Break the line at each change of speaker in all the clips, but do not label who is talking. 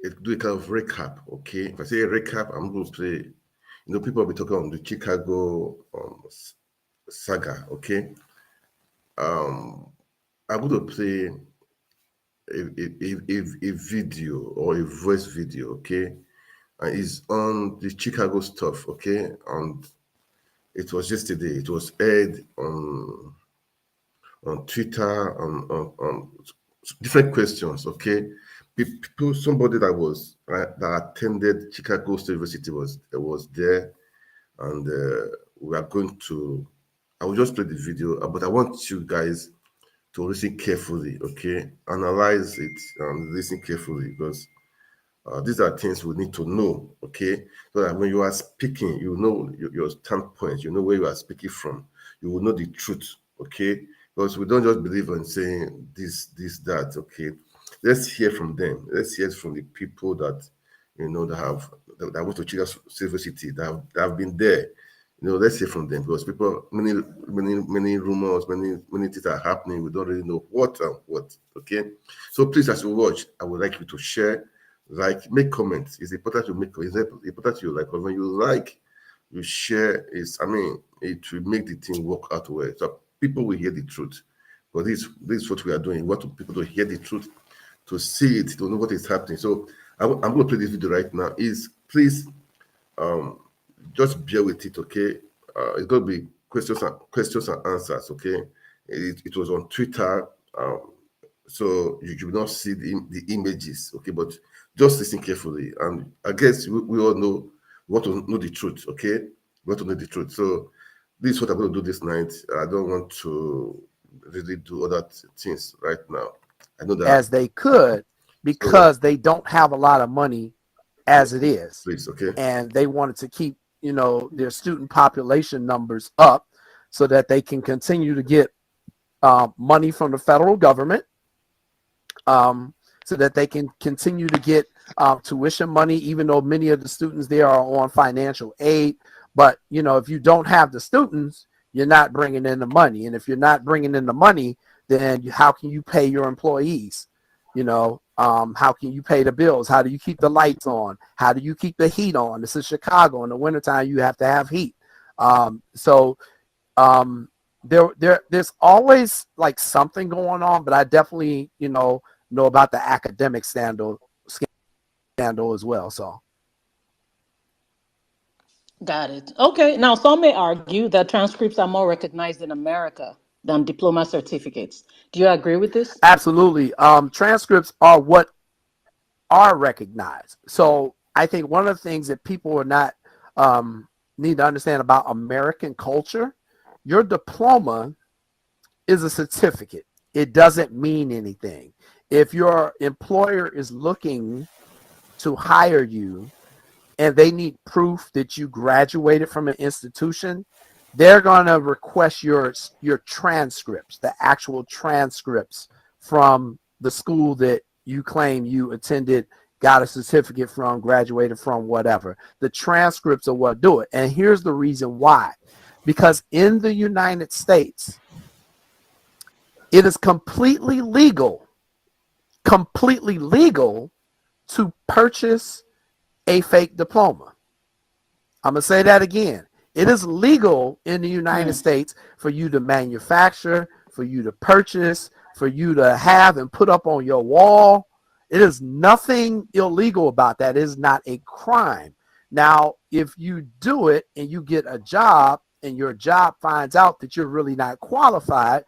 do a kind of recap. Okay, if I say recap, I'm going to play. People will be talking on the Chicago saga. Okay, I'm going to play a video or a voice video. Okay, and it's on the Chicago stuff. Okay, and it was yesterday. It was aired on Twitter on different questions. Okay, people, somebody that was that attended Chicago State University was there, and we are going to. I will just play the video, but I want you guys to listen carefully. Okay, analyze it and listen carefully because these are things we need to know, okay? So that when you are speaking, you know your standpoint, you know where you are speaking from, you will know the truth, okay? Because we don't just believe in saying this, that, okay? Let's hear from them. Let's hear from the people that that went to Chicago University, that have been there. Let's hear from them because people, many rumors, many things are happening. We don't really know what and what. Okay, so please, as you watch, I would like you to share, like, make comments. It's important to make. It's important you like. Because when you like, you share. It will make the thing work out well. So people will hear the truth. But this is what we are doing. We want people to hear the truth, to see it, to know what is happening. So I'm going to play this video right now. Please um just bear with it, okay? It's going to be questions and answers, okay? It was on Twitter, so you will not see the images, okay? But just listen carefully, and I guess we all know we want to know the truth, okay? We want to know the truth. So this is what I'm going to do this night. I don't want to really do other things right now. I know that.
As they could,
So
because they don't have a lot of money as it is,
please, okay?
and they wanted to keep their student population numbers up so that they can continue to get money from the federal government, so that they can continue to get tuition money, even though many of the students there are on financial aid. But if you don't have the students, you're not bringing in the money, and if you're not bringing in the money, then how can you pay your employees? How can you pay the bills? How do you keep the lights on? How do you keep the heat on? This is Chicago. In the wintertime, you have to have heat. There's always like something going on, but I definitely, know about the academic scandal as well. So.
Got it. Okay. Now, some may argue that transcripts are more recognized in America than diploma certificates. Do you agree with this?
Absolutely. Transcripts are what are recognized. So I think one of the things that people are not need to understand about American culture, your diploma is a certificate. It doesn't mean anything. If your employer is looking to hire you and they need proof that you graduated from an institution, they're going to request your transcripts, the actual transcripts from the school that you claim you attended, got a certificate from, graduated from, whatever. The transcripts are what do it. And here's the reason why. Because in the United States, it is completely legal to purchase a fake diploma. I'm going to say that again. It is legal in the United States for you to manufacture, for you to purchase, for you to have and put up on your wall. It is nothing illegal about that. It is not a crime. Now, if you do it and you get a job and your job finds out that you're really not qualified,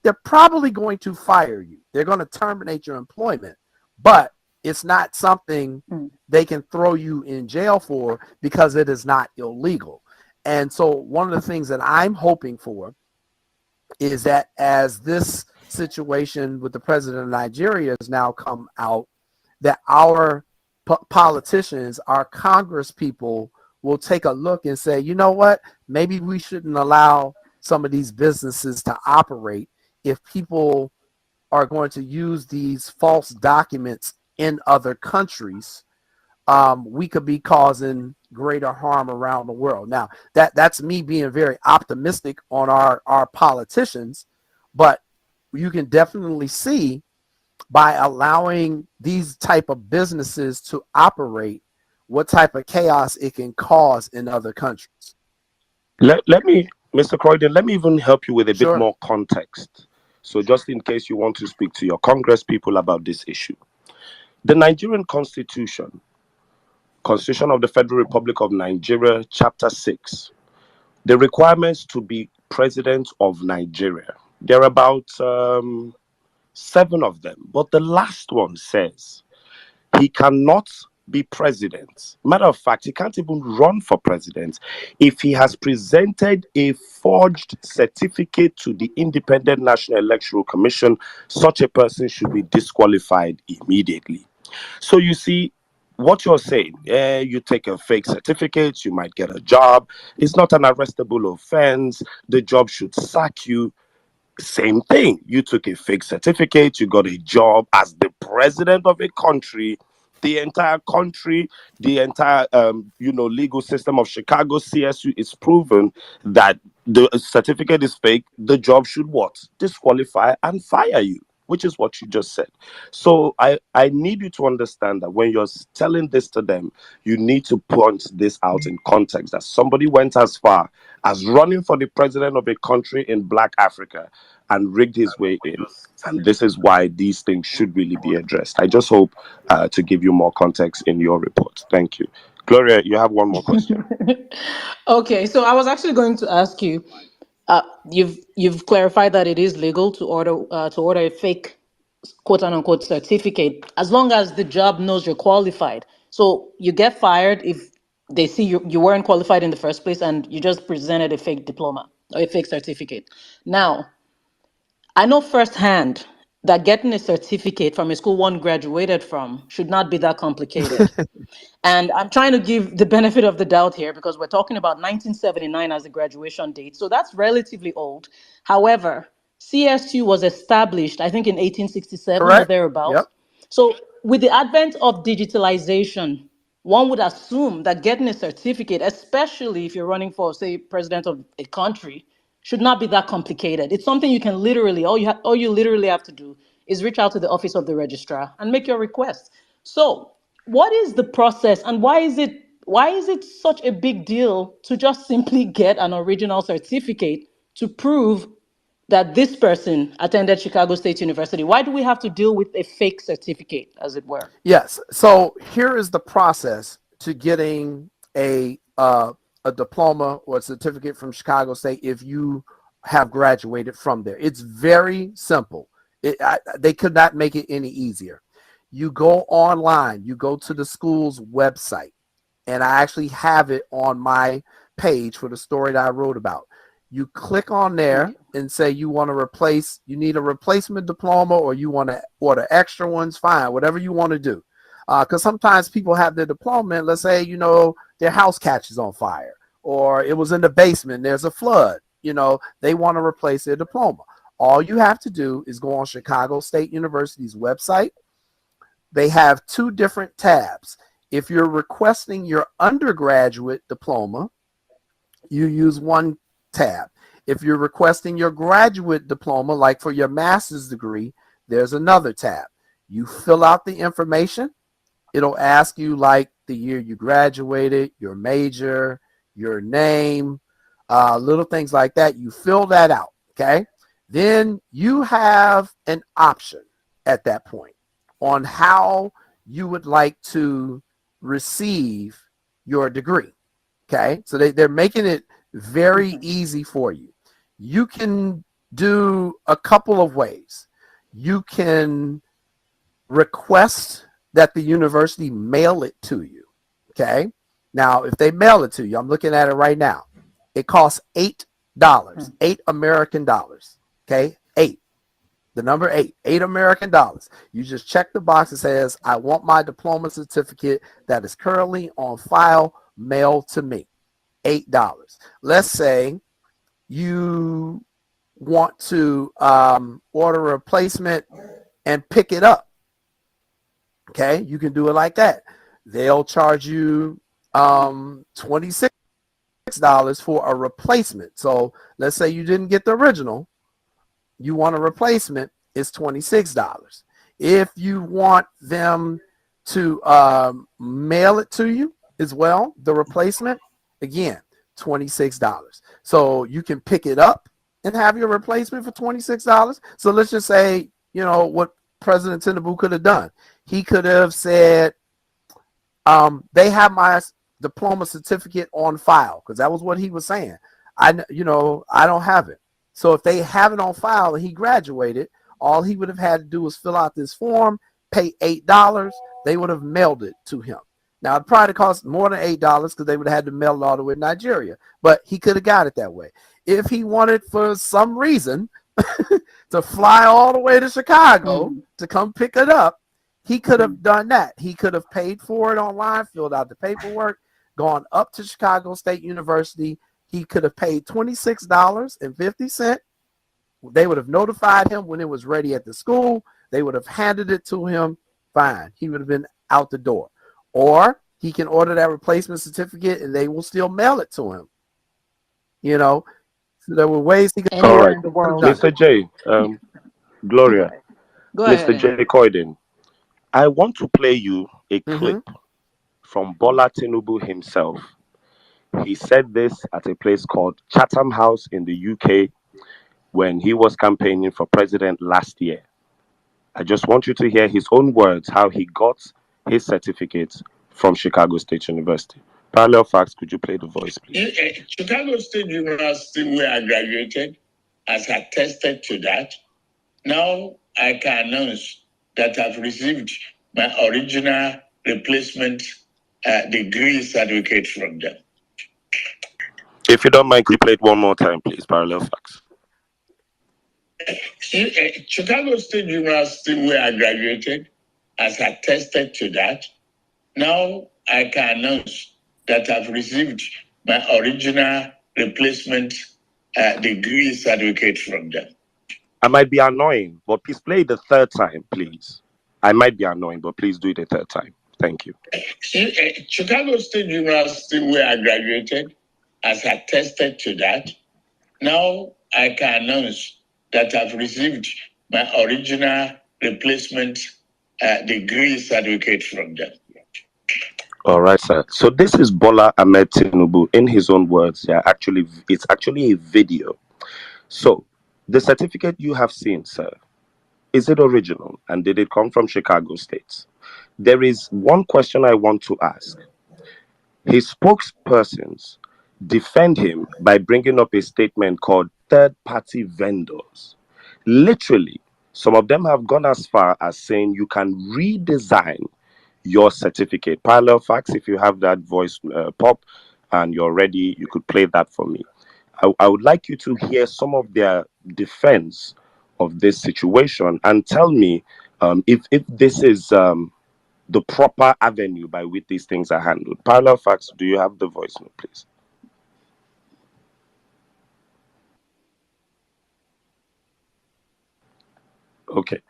they're probably going to fire you. They're going to terminate your employment. But it's not something they can throw you in jail for because it is not illegal. And so one of the things that I'm hoping for is that as this situation with the president of Nigeria has now come out, that our politicians, our Congress people will take a look and say, you know what, maybe we shouldn't allow some of these businesses to operate if people are going to use these false documents in other countries. We could be causing greater harm around the world. Now, that's me being very optimistic on our politicians, but you can definitely see by allowing these type of businesses to operate, what type of chaos it can cause in other countries.
Let me, Mr. Coyden, let me even help you with a bit
Sure.
more context. So, just in case you want to speak to your Congress people about this issue, the Nigerian Constitution of the Federal Republic of Nigeria, Chapter 6, the requirements to be president of Nigeria. There are about 7 of them, but the last one says he cannot be president. Matter of fact, he can't even run for president if he has presented a forged certificate to the Independent National Electoral Commission. Such a person should be disqualified immediately. So you see, what you're saying, you take a fake certificate, you might get a job. It's not an arrestable offense. The job should sack you. Same thing. You took a fake certificate, you got a job as the president of a country. The entire country, the entire legal system of Chicago C.S.U. is proven that the certificate is fake. The job should what? Disqualify and fire you, which is what you just said. So I need you to understand that when you're telling this to them, you need to point this out in context, that somebody went as far as running for the president of a country in Black Africa and rigged his way in. And this is why these things should really be addressed. I just hope to give you more context in your report. Thank you. Gloria, you have one more question.
Okay, so I was actually going to ask you. You've clarified that it is legal to order a fake quote unquote certificate as long as the job knows you're qualified. So you get fired if they see you weren't qualified in the first place and you just presented a fake diploma or a fake certificate. Now, I know firsthand that getting a certificate from a school one graduated from should not be that complicated. And I'm trying to give the benefit of the doubt here because we're talking about 1979 as the graduation date. So that's relatively old. However, CSU was established, I think, in 1867 or
Correct.
thereabouts.
Yep.
So with the advent of digitalization, one would assume that getting a certificate, especially if you're running for, say, president of a country, should not be that complicated. It's something you can literally, all you literally have to do is reach out to the office of the registrar and make your request. So what is the process and why is it such a big deal to just simply get an original certificate to prove that this person attended Chicago State University? Why do we have to deal with a fake certificate, as it were?
Yes. So here is the process to getting a diploma or a certificate from Chicago State if you have graduated from there. It's very simple. They could not make it any easier. You go online, you go to the school's website, and I actually have it on my page for the story that I wrote about. You click on there and say you need a replacement diploma or you want to order extra ones, fine, whatever you want to do. Because sometimes people have their diploma and let's say, their house catches on fire or it was in the basement, there's a flood, they want to replace their diploma. All you have to do is go on Chicago State University's website. They have 2 different tabs. If you're requesting your undergraduate diploma, you use one tab. If you're requesting your graduate diploma, like for your master's degree, there's another tab. You fill out the information. It'll ask you like the year you graduated, your major, your name, little things like that. You fill that out, okay? Then you have an option at that point on how you would like to receive your degree, okay? So they're making it very easy for you. You can do a couple of ways. You can request that the university mail it to you, okay? Now, if they mail it to you, I'm looking at it right now. It costs $8, $8 American, okay? 8, the number 8, $8 American. You just check the box that says, I want my diploma certificate that is currently on file mailed to me. $8. Let's say you want to order a replacement and pick it up. Okay, you can do it like that. They'll charge you $26 for a replacement. So let's say you didn't get the original, you want a replacement, it's $26. If you want them to mail it to you as well, the replacement, again, $26. So you can pick it up and have your replacement for $26. So let's just say, you know, what President Tinubu could have done. He could have said, they have my diploma certificate on file, because that was what he was saying. I don't have it. So if they have it on file and he graduated, all he would have had to do was fill out this form, pay $8. They would have mailed it to him. Now, it probably cost more than $8 because they would have had to mail it all the way to Nigeria, but he could have got it that way. If he wanted, for some reason, to fly all the way to Chicago to come pick it up, he could have done that. He could have paid for it online, filled out the paperwork, gone up to Chicago State University. He could have paid $26.50. They would have notified him when it was ready at the school. They would have handed it to him. Fine. He would have been out the door. Or he can order that replacement certificate and they will still mail it to him. You know, so there were ways he could.
Anywhere in the world.
Mr. J, Gloria,
Go
Mr.
ahead.
J. Coyden, I want to play you a clip from Bola Tinubu himself. He said this at a place called Chatham House in the UK when he was campaigning for president last year. I just want you to hear his own words, how he got his certificate from Chicago State University. Parallel Facts, could you play the voice, please?
Chicago State University, where I graduated, has attested to that. Now I can announce that I've received my original replacement degree certificate from them.
If you don't mind, could you play it one more time, please? Parallel Facts.
Chicago State University, where I graduated, has attested to that. Now I can announce that I've received my original replacement degree certificate from them.
I might be annoying, but please play it the third time, please. I might be annoying, but please do it the third time. Thank you.
Chicago State University, where I graduated, has attested to that. Now I can announce that I've received my original replacement degree certificate from them.
All right, sir. So this is Bola Ahmed Tinubu in his own words. Yeah, it's actually a video. So the certificate you have seen, sir, is it original? And did it come from Chicago State? There is one question I want to ask. His spokespersons defend him by bringing up a statement called third-party vendors. Literally, some of them have gone as far as saying you can redesign your certificate. Parallel Facts, if you have that voice pop and you're ready, you could play that for me. I would like you to hear some of their defense of this situation and tell me if this is the proper avenue by which these things are handled. Parallel Facts, do you have the voice note, please? Okay.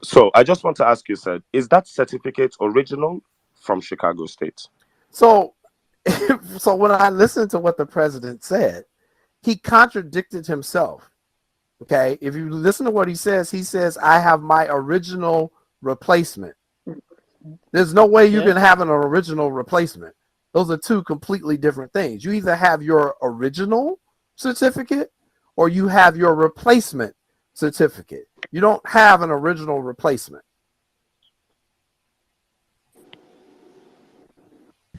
So I just want to ask you, sir, is that certificate original from Chicago State?
So when I listened to what the president said, he contradicted himself. Okay. If you listen to what he says, I have my original replacement. There's no way you can have an original replacement. Those are two completely different things. You either have your original certificate or you have your replacement certificate. You don't have an original replacement.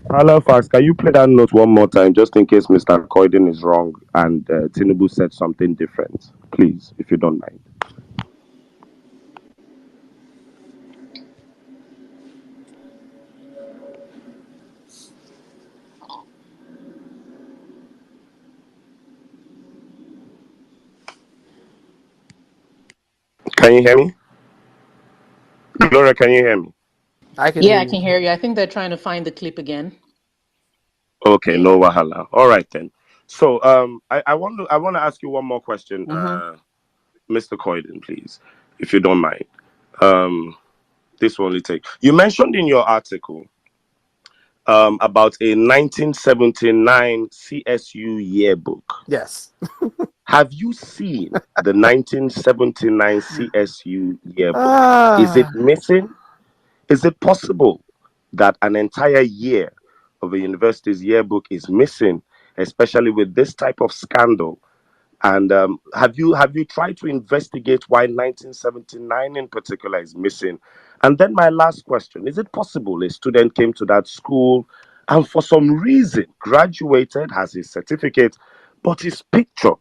Parallel Facts, can you play that note one more time just in case Mr. Coyden is wrong and Tinubu said something different? Please, if you don't mind. Can you hear me? Gloria, can you hear me?
I can hear you. I think they're trying to find the clip again.
Okay, no wahala. All right then. So I want to ask you one more question, Mr. Coyden, please, if you don't mind. This will only take. You mentioned in your article about a 1979 C.S.U. yearbook.
Yes.
Have you seen the 1979 C.S.U. yearbook? Is it
Ah,
missing? Is it possible that an entire year of a university's yearbook is missing, especially with this type of scandal? And have you tried to investigate why 1979 in particular is missing? And then my last question: is it possible a student came to that school and for some reason graduated, has his certificate, but his picture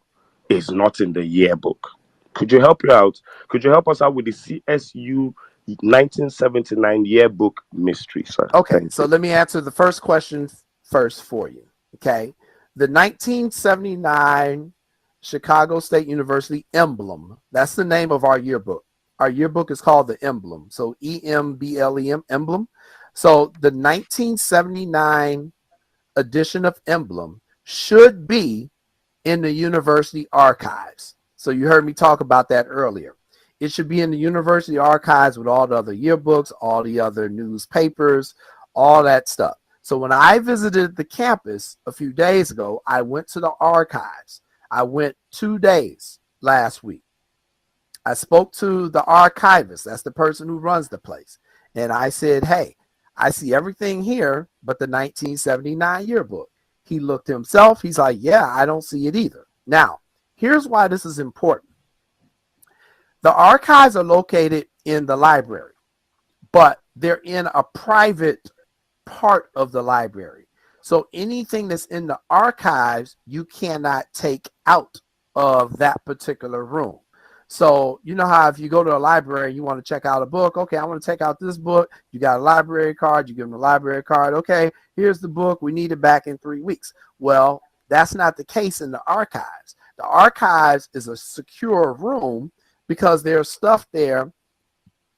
is not in the yearbook? Could you help you out? Could you help us out with the C.S.U. 1979 yearbook mystery, sir?
okay,
Thank
so
you.
let me answer the first question first for you. Okay. The 1979 Chicago State University emblem, that's the name of our yearbook. Our yearbook is called the emblem. So EMBLEM, emblem. So the 1979 edition of emblem should be in the university archives. So you heard me talk about that earlier. It should be in the university archives with all the other yearbooks, all the other newspapers, all that stuff. So when I visited the campus a few days ago, I went to the archives. I went 2 days last week. I spoke to the archivist. That's the person who runs the place. And I said, hey, I see everything here but the 1979 yearbook. He looked himself. He's like, yeah, I don't see it either. Now, here's why this is important. The archives are located in the library, but they're in a private part of the library. So anything that's in the archives, you cannot take out of that particular room. So you know how if you go to a library, you want to check out a book. Okay, I want to take out this book. You got a library card. You give them a library card. Okay, here's the book. We need it back in 3 weeks. Well, that's not the case in the archives. The archives is a secure room because there's stuff there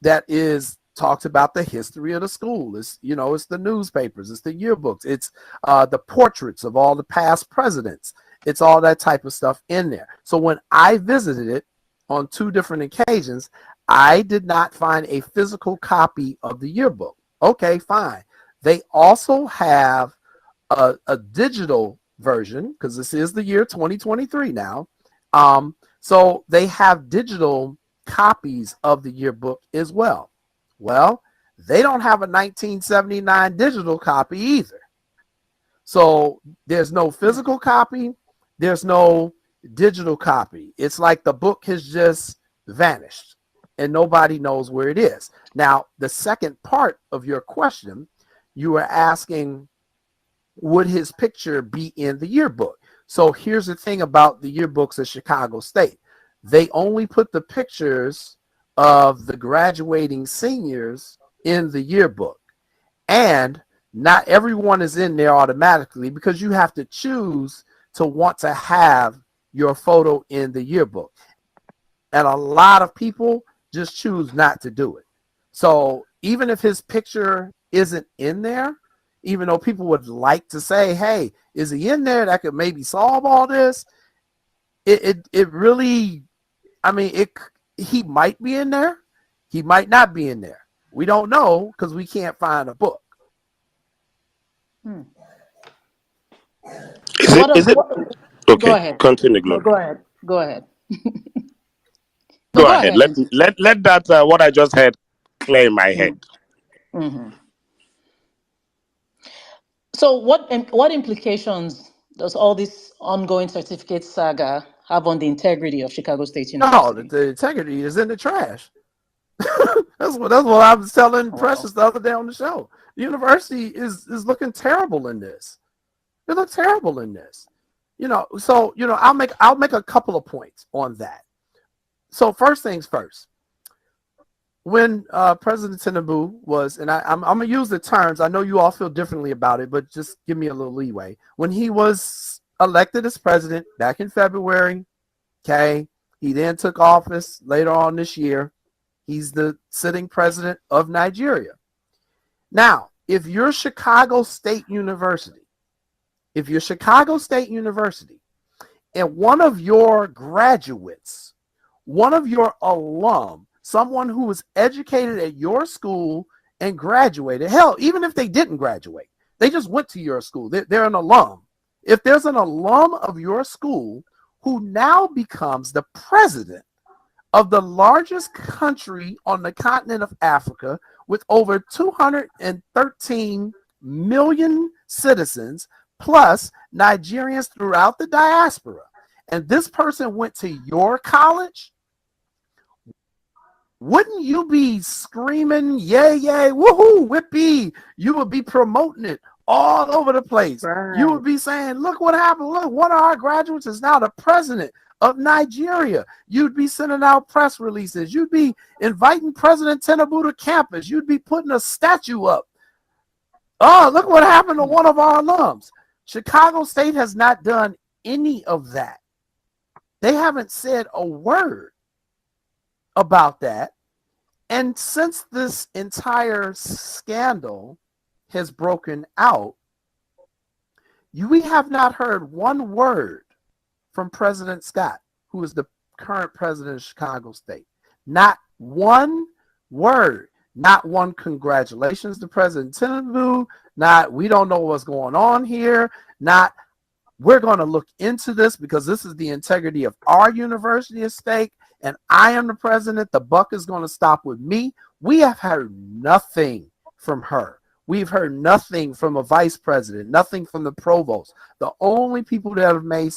that is talks about the history of the school. It's, you know, it's the newspapers, it's the yearbooks, it's the portraits of all the past presidents. It's all that type of stuff in there. So when I visited it on 2 different occasions, I did not find a physical copy of the yearbook. Okay, fine. They also have a digital version because this is the year 2023 now. So they have digital copies of the yearbook as well. Well, they don't have a 1979 digital copy either. So there's no physical copy, there's no digital copy. It's like the book has just vanished and nobody knows where it is. Now, the second part of your question, you were asking, would his picture be in the yearbook? So here's the thing about the yearbooks at Chicago State. They only put the pictures of the graduating seniors in the yearbook. And not everyone is in there automatically because you have to choose to want to have your photo in the yearbook. And a lot of people just choose not to do it. So even if his picture isn't in there, even though people would like to say, hey, is he in there that could maybe solve all this? It really, I mean, he might be in there. He might not be in there. We don't know because we can't find a book.
Is it?
What,
Is it?
what, go
Okay,
ahead.
continue,
No,
Glory.
go ahead. Go ahead. No,
Go
go
ahead.
ahead.
Let that what I just heard clear in my head.
Mm-hmm. So what implications does all this ongoing certificate saga have on the integrity of Chicago State
No,
University?
the integrity is in the trash. that's what I was telling
Wow.
Precious the other day on the show. The university is looking terrible in this. It looks terrible in this. You know, so you know, I'll make a couple of points on that. So first things first. When President Tinubu was, and I'm gonna use the terms. I know you all feel differently about it, but just give me a little leeway. When he was elected as president back in February, okay, he then took office later on this year. He's the sitting president of Nigeria. Now, if you're Chicago State University, and one of your graduates, one of your alum, someone who was educated at your school and graduated, hell, even if they didn't graduate, they just went to your school, they're an alum. If there's an alum of your school who now becomes the president of the largest country on the continent of Africa with over 213 million citizens, plus Nigerians throughout the diaspora. And this person went to your college, wouldn't you be screaming, yay, yay, woohoo, whippy? You would be promoting it all over the place.
Right.
You would be saying, look what happened. Look, one of our graduates is now the president of Nigeria. You'd be sending out press releases. You'd be inviting President Tinubu to campus. You'd be putting a statue up. Oh, look what happened to one of our alums. Chicago State has not done any of that. They haven't said a word about that. And since this entire scandal has broken out, we have not heard one word from President Scott, who is the current president of Chicago State. Not one word, not one congratulations to President Tinubu, not we don't know what's going on here, not we're going to look into this because this is the integrity of our university at stake, and I am the president. The buck is going to stop with me. We have heard nothing from her. We've heard nothing from a vice president, nothing from the provost. The only people that have made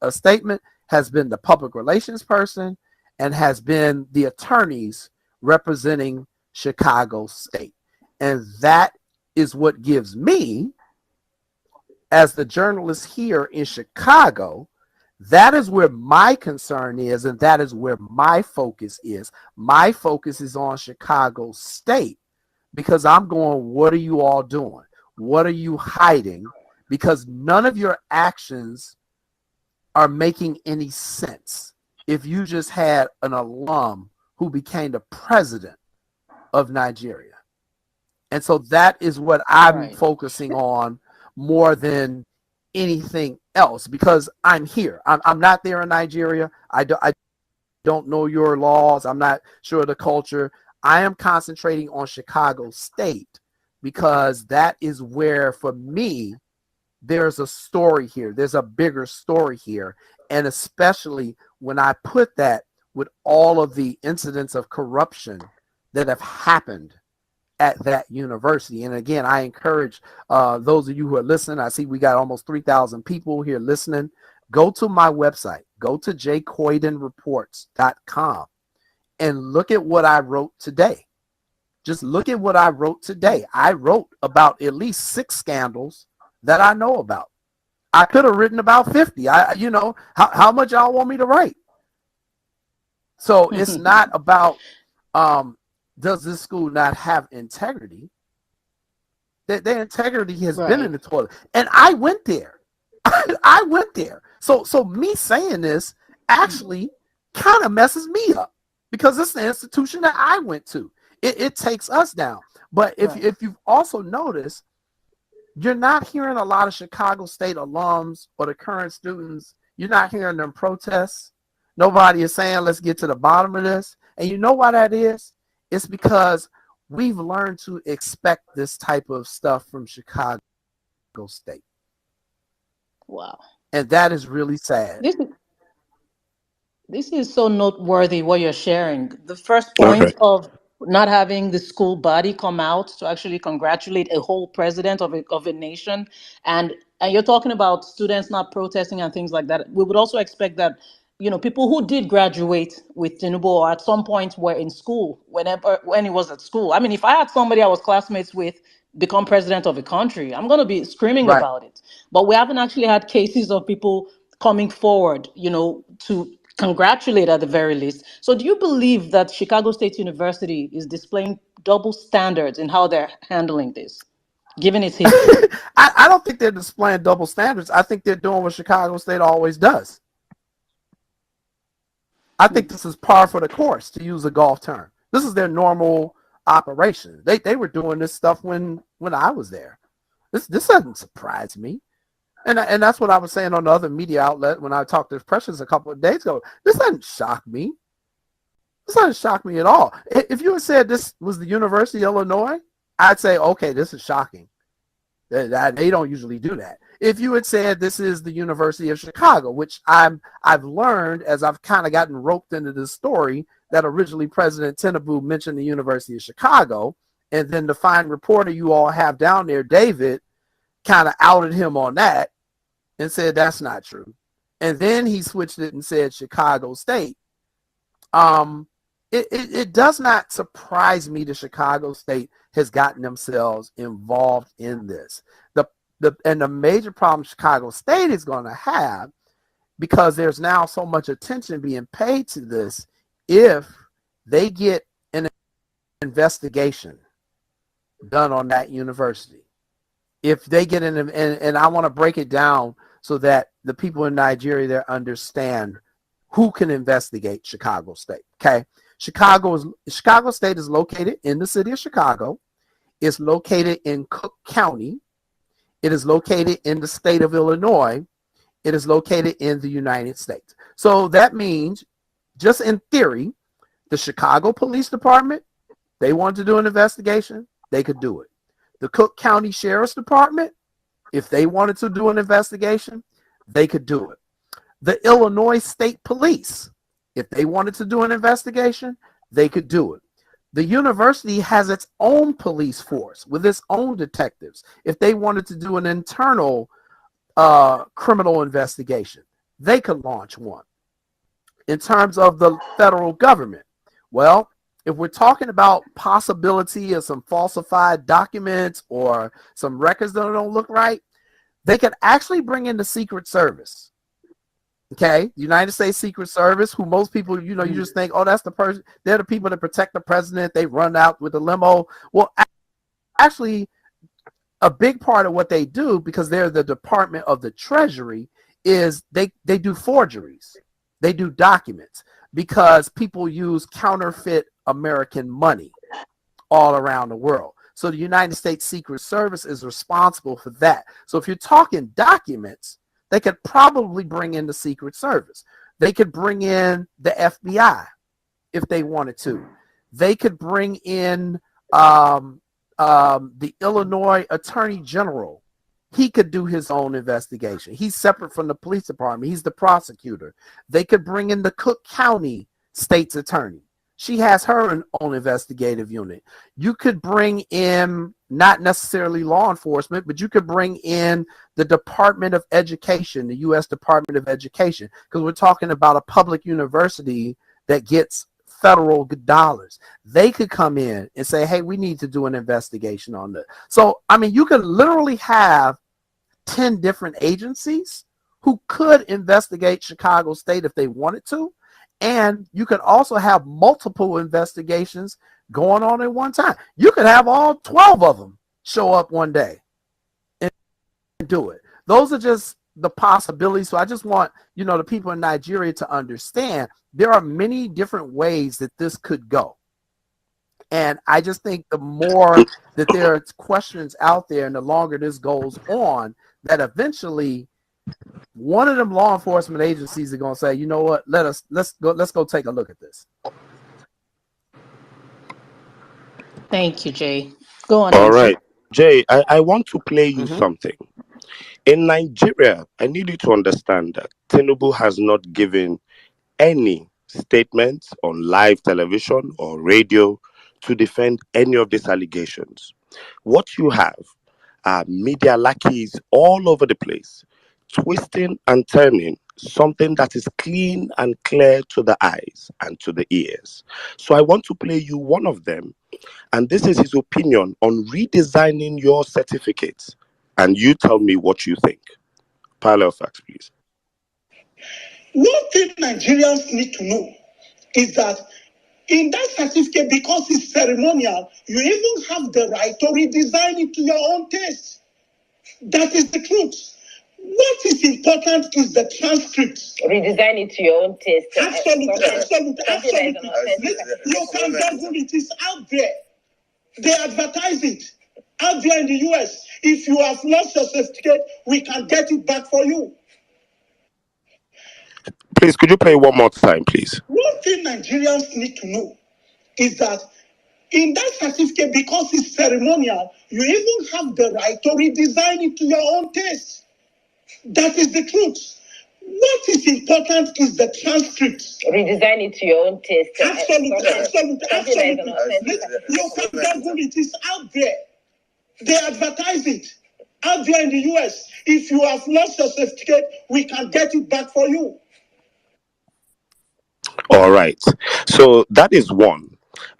a statement has been the public relations person and has been the attorneys representing Chicago State. And that is what gives me, as the journalist here in Chicago, that is where my concern is, and that is where my focus is. My focus is on Chicago State because I'm going, what are you all doing? What are you hiding? Because none of your actions are making any sense if you just had an alum who became the president of Nigeria. And so that is what I'm focusing on more than anything else, because I'm here. I'm not there in Nigeria. I don't know your laws. I'm not sure of the culture. I am concentrating on Chicago State because that is where, for me, there's a story here. There's a bigger story here. And especially when I put that with all of the incidents of corruption that have happened at that university. And again, I encourage those of you who are listening, I see we got almost 3,000 people here listening. Go to my website, go to jcoydenreports.com and look at what I wrote today. Just look at what I wrote today. I wrote about at least 6 scandals that I know about. I could have written about 50. How much y'all want me to write? So it's not about, does this school not have integrity? Their integrity has been in the toilet. And I went there. I went there. So me saying this actually kind of messes me up because it's the institution that I went to. It takes us down. But if you've also noticed, you're not hearing a lot of Chicago State alums or the current students. You're not hearing them protests. Nobody is saying, let's get to the bottom of this. And you know why that is? It's because we've learned to expect this type of stuff from Chicago State.
Wow.
And that is really sad.
This is so noteworthy what you're sharing. The first point of not having the school body come out to actually congratulate a whole president of a nation. And you're talking about students not protesting and things like that. We would also expect that, people who did graduate with Tinubu or at some point were in school when he was at school. I mean, if I had somebody I was classmates with become president of a country, I'm going to be screaming about it. But we haven't actually had cases of people coming forward, to congratulate at the very least. So do you believe that Chicago State University is displaying double standards in how they're handling this, given its history?
I don't think they're displaying double standards. I think they're doing what Chicago State always does. I think this is par for the course, to use a golf term. This is their normal operation. They were doing this stuff when I was there. This doesn't surprise me. And that's what I was saying on the other media outlet when I talked to Precious a couple of days ago. This doesn't shock me. This doesn't shock me at all. If you had said this was the University of Illinois, I'd say, okay, this is shocking. They don't usually do that. if you had said this is the University of Chicago, which I've learned as I've kind of gotten roped into this story, that originally President Tinubu mentioned the University of Chicago, and then the fine reporter you all have down there, David, kind of outed him on that and said that's not true. And then he switched it and said Chicago State. It does not surprise me that Chicago State has gotten themselves involved in this. The major problem Chicago State is going to have, because there's now so much attention being paid to this, if they get an investigation done on that university, if they get and I want to break it down so that the people in Nigeria there understand who can investigate Chicago State. Okay, Chicago State is located in the city of Chicago. It's located in Cook County. It is located in the state of Illinois. It is located in the United States. So that means, just in theory, the Chicago Police Department, they wanted to do an investigation, they could do it. The Cook County Sheriff's Department, if they wanted to do an investigation, they could do it. The Illinois State Police, if they wanted to do an investigation, they could do it. The university has its own police force with its own detectives. If they wanted to do an internal criminal investigation, they could launch one. In terms of the federal government, well, if we're talking about possibility of some falsified documents or some records that don't look right, they could actually bring in the Secret Service. Okay, United States Secret Service, who most people, you just think, oh, that's the person. They're the people that protect the president. They run out with the limo. Well, actually, a big part of what they do, because they're the Department of the Treasury, is they do forgeries. They do documents, because people use counterfeit American money all around the world. So the United States Secret Service is responsible for that. So if you're talking documents, they could probably bring in the Secret Service. They could bring in the FBI if they wanted to. They could bring in the Illinois Attorney General. He could do his own investigation. He's separate from the police department. He's the prosecutor. They could bring in the Cook County State's Attorney. She has her own investigative unit. You could bring in, not necessarily law enforcement, but you could bring in the Department of Education, the U.S. Department of Education, because we're talking about a public university that gets federal dollars. They could come in and say, hey, we need to do an investigation on this. So, I mean, you could literally have 10 different agencies who could investigate Chicago State if they wanted to. And you could also have multiple investigations going on at one time. You could have all 12 of them show up one day and do it. Those are just the possibilities. So I just want, the people in Nigeria to understand there are many different ways that this could go. And I just think the more that there are questions out there and the longer this goes on, that eventually one of them law enforcement agencies are going to say, you know what, let's go take a look at this.
Thank you, Jay. Go on.
All right. Jay, I want to play you something. In Nigeria, I need you to understand that Tinubu has not given any statements on live television or radio to defend any of these allegations. What you have are media lackeys all over the place, twisting and turning something that is clean and clear to the eyes and to the ears. So I want to play you one of them, and this is his opinion on redesigning your certificates, and you tell me what you think. Parallel facts, please.
One thing Nigerians need to know is that in that certificate, because it's ceremonial, you even have the right to redesign it to your own taste. That is the truth. What is important is the transcript.
Redesign it to your own taste.
Absolutely. You can Google it. It's out there. They advertise it out there in the US. If you have lost your certificate, we can get it back for you.
Please, could you play one more time, please?
One thing Nigerians need to know is that in that certificate, because it's ceremonial, you even have the right to redesign it to your own taste. That is the truth. What is important is the transcript.
Redesign it to your own taste.
Absolutely.
You
can Google it. It's out there. They advertise it out there in the US. If you have lost your certificate, we can get it back for you.
All right. So that is one.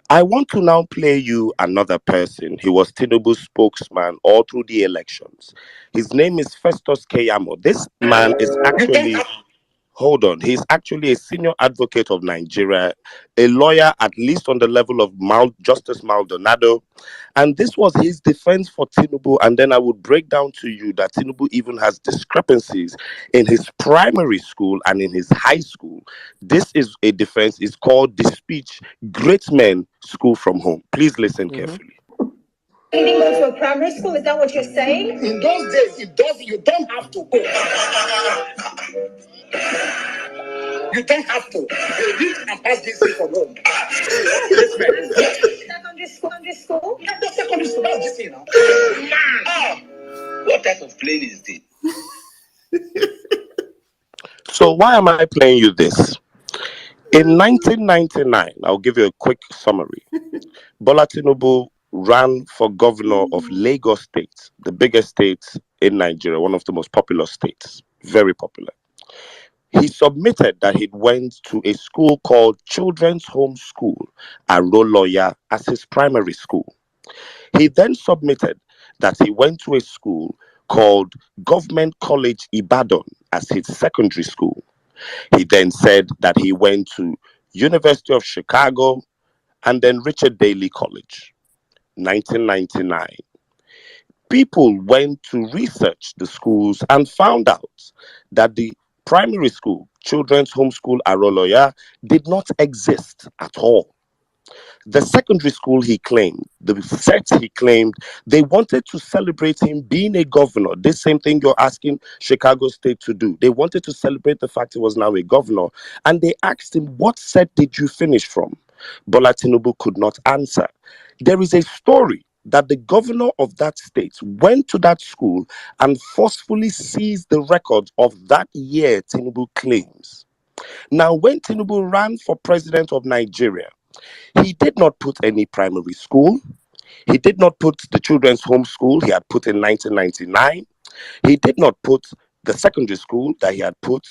I want to now play you another person. He was Tinubu's spokesman all through the elections. His name is Festus Keyamo. This man is actually, hold on, he's actually a senior advocate of Nigeria, a lawyer at least on the level of Justice Maldonado. And this was his defense for Tinubu. And then I would break down to you that Tinubu even has discrepancies in his primary school and in his high school. This is a defense. It's called the speech Great Men School from Home. Please listen carefully.
You didn't go to a primary school? Is that what you're saying? In those days, you don't have to go. You don't have to. You read and pass this thing from home. Secondary school? Yeah, the secondary school. That's this thing now. What type of plane is this?
So why am I playing you this? In 1999, I'll give you a quick summary. Bola Tinubu ran for governor of Lagos State, the biggest state in Nigeria, one of the most popular states, very popular. He submitted that he went to a school called Children's Home School, Aroloya, as his primary school. He then submitted that he went to a school called Government College Ibadan as his secondary school. He then said that he went to University of Chicago and then Richard Daley College. 1999. People went to research the schools and found out that the primary school, Children's Home School Aroloya, did not exist at all. The secondary school he claimed, the set he claimed, they wanted to celebrate him being a governor. This same thing you're asking Chicago State to do. They wanted to celebrate the fact he was now a governor. And they asked him, what set did you finish from? Bola Tinubu could not answer. There is a story that the governor of that state went to that school and forcefully seized the records of that year Tinubu claims. Now, when Tinubu ran for president of Nigeria, he did not put any primary school. He did not put the children's home school he had put in 1999. He did not put the secondary school that he had put.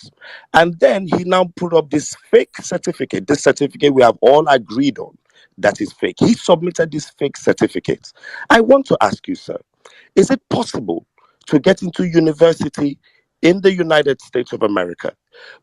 And then he now put up this fake certificate, this certificate we have all agreed on that is fake. He submitted this fake certificate. I want to ask you, sir, is it possible to get into university in the United States of America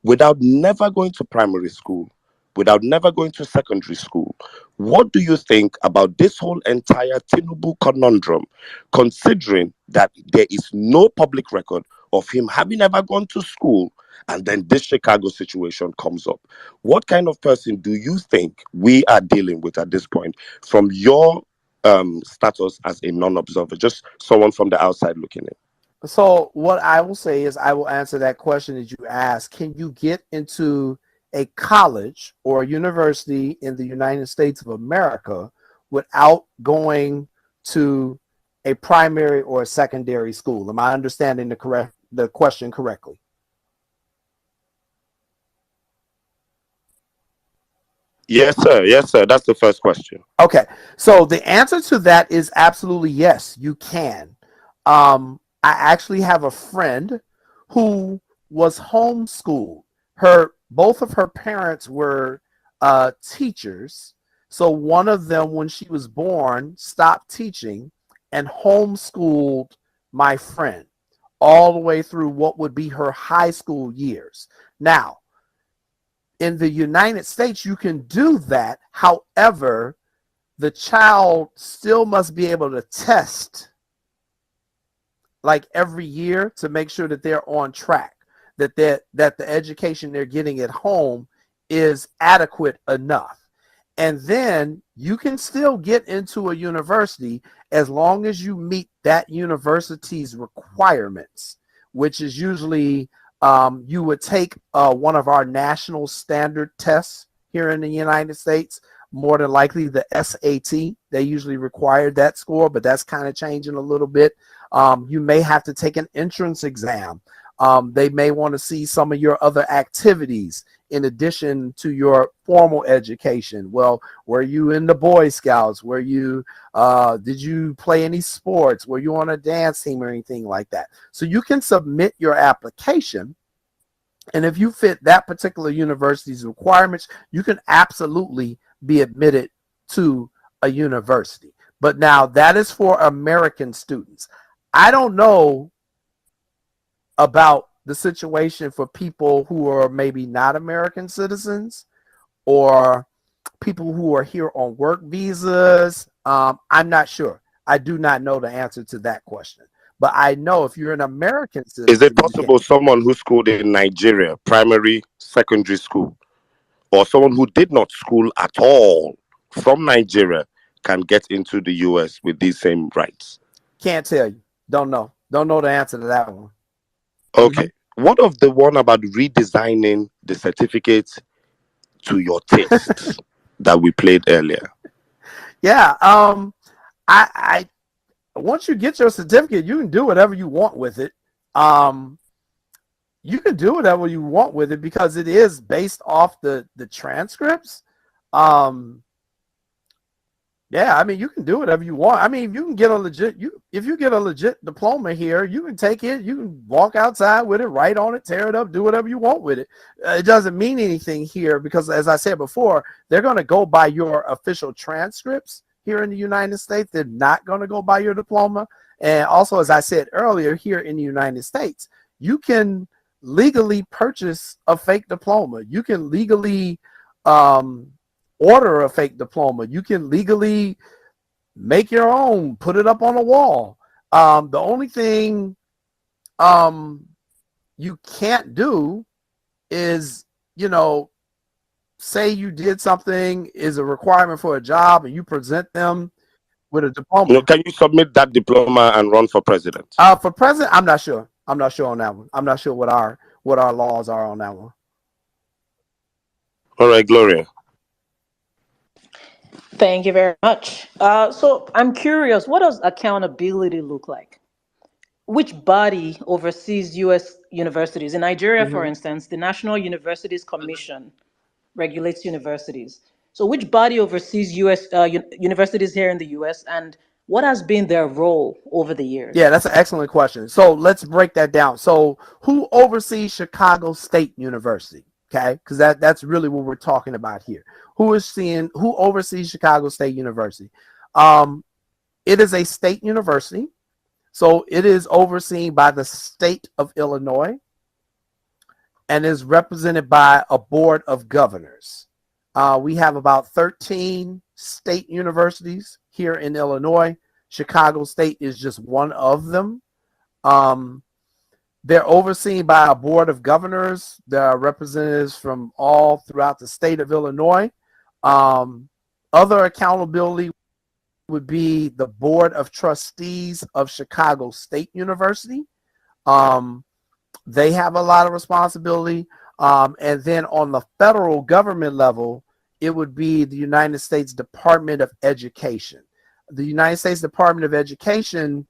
without never going to primary school, without never going to secondary school? What do you think about this whole entire Tinubu conundrum, considering that there is no public record of him having ever gone to school, and then this Chicago situation comes up? What kind of person do you think we are dealing with at this point from your status as a non-observer, just someone from the outside looking in?
So what I will say is I will answer that question that you asked. Can you get into a college or a university in the United States of America without going to a primary or a secondary school? Am I understanding the question correctly?
Yes, sir. Yes, sir. That's the first question.
Okay. So the answer to that is absolutely yes, you can. I actually have a friend who was homeschooled. Both of her parents were teachers. So one of them, when she was born, stopped teaching and homeschooled my friend all the way through what would be her high school years. Now, in the United States, you can do that. However, the child still must be able to test like every year to make sure that they're on track, that the education they're getting at home is adequate enough. And then you can still get into a university as long as you meet that university's requirements, which is usually you would take one of our national standard tests here in the United States, more than likely the SAT. They usually require that score, but that's kind of changing a little bit. You may have to take an entrance exam. They may want to see some of your other activities in addition to your formal education. Well, were you in the Boy Scouts? Were you did you play any sports? Were you on a dance team or anything like that? So you can submit your application, and if you fit that particular university's requirements, you can absolutely be admitted to a university. But now that is for American students. I don't know about the situation for people who are maybe not American citizens or people who are here on work visas. I'm not sure. I do not know the answer to that question. But I know if you're an American
Is it
citizen, you can.
possible someone who schooled in Nigeria, primary, secondary school, or someone who did not school at all from Nigeria can get into the US with these same rights?
Can't tell you. Don't know. Don't know the answer to that one.
Okay. What of the one about redesigning the certificate to your taste that we played earlier?
Yeah. I once you get your certificate, you can do whatever you want with it. You can do whatever you want with it because it is based off the transcripts. Yeah, I mean, you can do whatever you want. I mean, if you can get a legit, if you get a legit diploma here, you can take it, you can walk outside with it, write on it, tear it up, do whatever you want with it. It doesn't mean anything here because, as I said before, they're going to go by your official transcripts here in the United States. They're not going to go by your diploma. And also, as I said earlier, here in the United States, you can legally purchase a fake diploma. You can legally order a fake diploma. You can legally make your own, put it up on a wall. The only thing you can't do is, say you did something is a requirement for a job and you present them with a diploma.
Can you submit that diploma and run for president?
For president, I'm not sure. I'm not sure on that one. I'm not sure what our laws are on that one.
All right, Gloria.
Thank you very much. So I'm curious, what does accountability look like? Which body oversees U.S. universities? In Nigeria, for instance, the National Universities Commission regulates universities. So which body oversees U.S. Universities here in the U.S., and what has been their role over the years?
Yeah, that's an excellent question. So let's break that down. So who oversees Chicago State University? Okay, because that's really what we're talking about here. Who oversees Chicago State University? It is a state university, so it is overseen by the state of Illinois and is represented by a board of governors. We have about 13 state universities here in Illinois. Chicago State is just one of them. They're overseen by a board of governors. There are representatives from all throughout the state of Illinois. Other accountability would be the board of trustees of Chicago State University. They have a lot of responsibility. And then on the federal government level, it would be the United States Department of Education. The United States Department of Education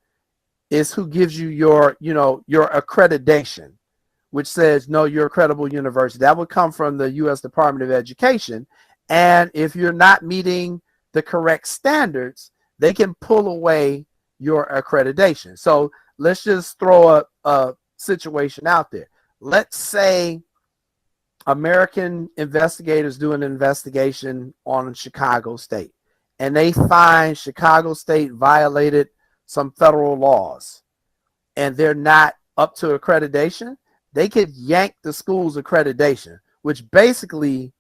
is who gives you your accreditation, which says, no, you're a credible university. That would come from the U.S. Department of Education. And if you're not meeting the correct standards, they can pull away your accreditation. So let's just throw a situation out there. Let's say American investigators do an investigation on Chicago State, and they find Chicago State violated some federal laws, and they're not up to accreditation. They could yank the school's accreditation, which basically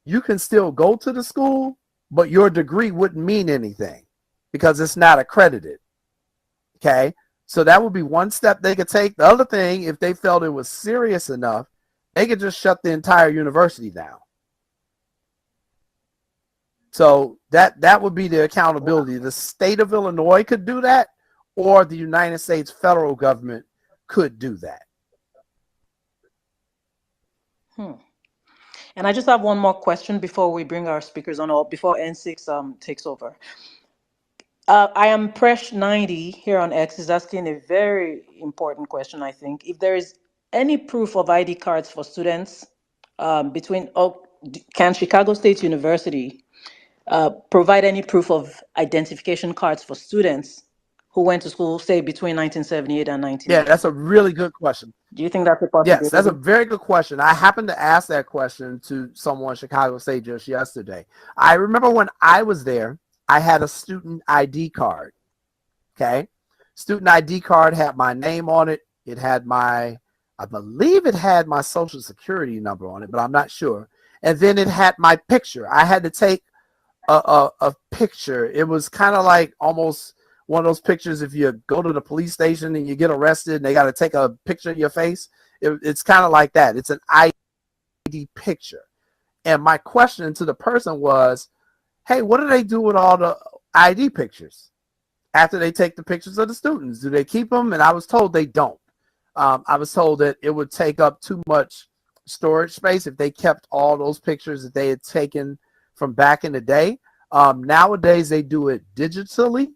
you can still go to the school, but your degree wouldn't mean anything because it's not accredited. Okay, so that would be one step they could take. The other thing, if they felt it was serious enough, they could just shut the entire university down. So that would be the accountability. The state of Illinois could do that, or the United States federal government could do that.
And I just have one more question before we bring our speakers on, or before N6 takes over. I am Presh90 here on X is asking a very important question, I think. If there is any proof of ID cards for students can Chicago State University provide any proof of identification cards for students who went to school, say, between 1978 and
Yeah,
1980?
that's a really good question.
Do you think that's a
Yes, that's a
possibility?
very good question. I happened to ask that question to someone in Chicago State just yesterday. I remember when I was there, I had a student ID card. Okay. Student ID card had my name on it. It had I believe it had my social security number on it, but I'm not sure. And then it had my picture. I had to take a picture. It was kind of like almost one of those pictures if you go to the police station and you get arrested and they got to take a picture of your face. It's kind of like that. It's an ID picture. And my question to the person was, hey, what do they do with all the ID pictures after they take the pictures of the students? Do they keep them? And I was told they don't. I was told that it would take up too much storage space if they kept all those pictures that they had taken from back in the day. Nowadays, they do it digitally.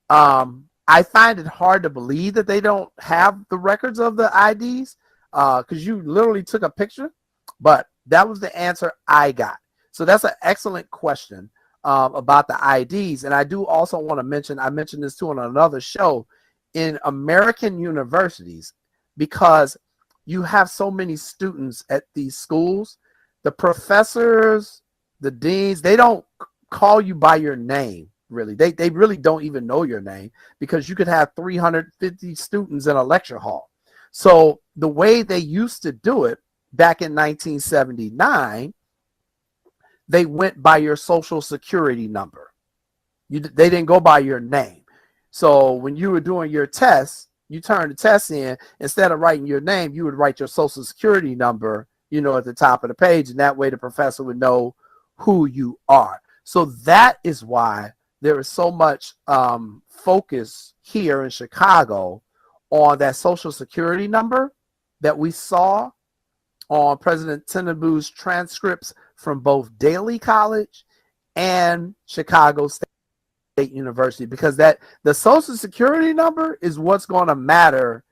I find it hard to believe that they don't have the records of the IDs because you literally took a picture, but that was the answer I got. So that's an excellent question about the IDs. And I do also want to mention, I mentioned this too on another show, in American universities, because you have so many students at these schools, the professors, the deans, they don't call you by your name. Really, they really don't even know your name because you could have 350 students in a lecture hall. So the way they used to do it back in 1979, they went by your social security number. They didn't go by your name. So when you were doing your test, you turned the test in, instead of writing your name, you would write your social security number, at the top of the page, and that way the professor would know who you are. So that is why there is so much focus here in Chicago on that social security number that we saw on President Tinubu's transcripts from both Daly College and Chicago State University, because the social security number is what's going to matter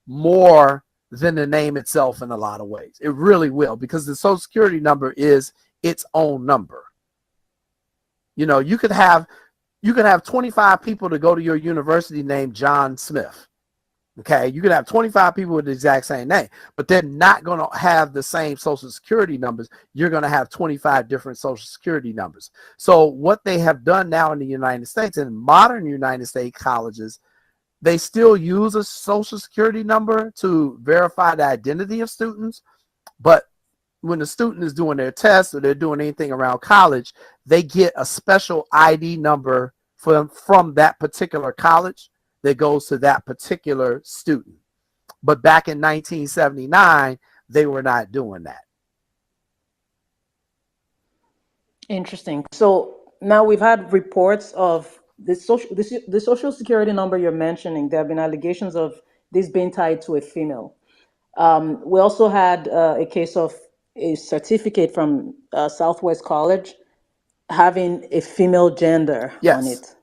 more than the name itself in a lot of ways. It really will, because the social security number is its own number. You could have 25 people to go to your university named John Smith. Okay, you could have 25 people with the exact same name, but they're not going to have the same social security numbers. You're going to have 25 different social security numbers. So what they have done now in the United States, in modern United States colleges, they still use a social security number to verify the identity of students. But when the student is doing their test or they're doing anything around college, they get a special ID number from that particular college that goes to that particular student. But back in 1979, they were not doing that.
Interesting. So now we've had reports of the social security number you're mentioning. There have been allegations of this being tied to a female. We also had a case of a certificate from Southwest College having a female gender on
Yes.
it.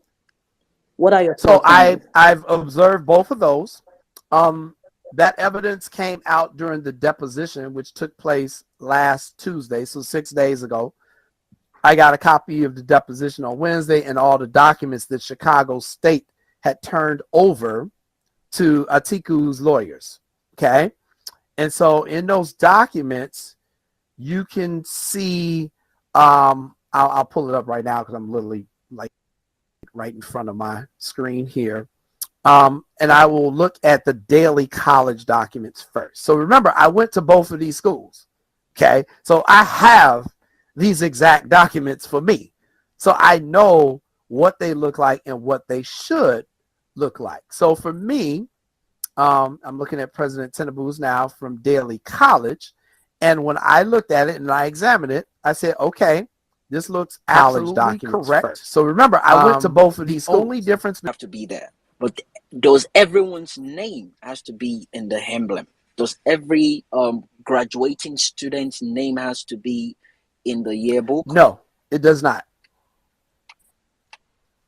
What are your
So
thoughts on this?
I've observed both of those. That evidence came out during the deposition, which took place last Tuesday, so 6 days ago. I got a copy of the deposition on Wednesday and all the documents that Chicago State had turned over to Atiku's lawyers. Okay. And so in those documents, you can see, I'll pull it up right now because I'm literally like right in front of my screen here. And I will look at the Daly College documents first. So remember, I went to both of these schools. Okay. So I have these exact documents for me. So I know what they look like and what they should look like. So for me, I'm looking at President Tinubu's now from Daly College. And when I looked at it and I examined it, I said, okay, this looks absolutely correct. First. So remember, I went to both of these schools. Only difference
have to be there. But does everyone's name has to be in the emblem? Does every graduating student's name has to be in the yearbook?
No, it does not.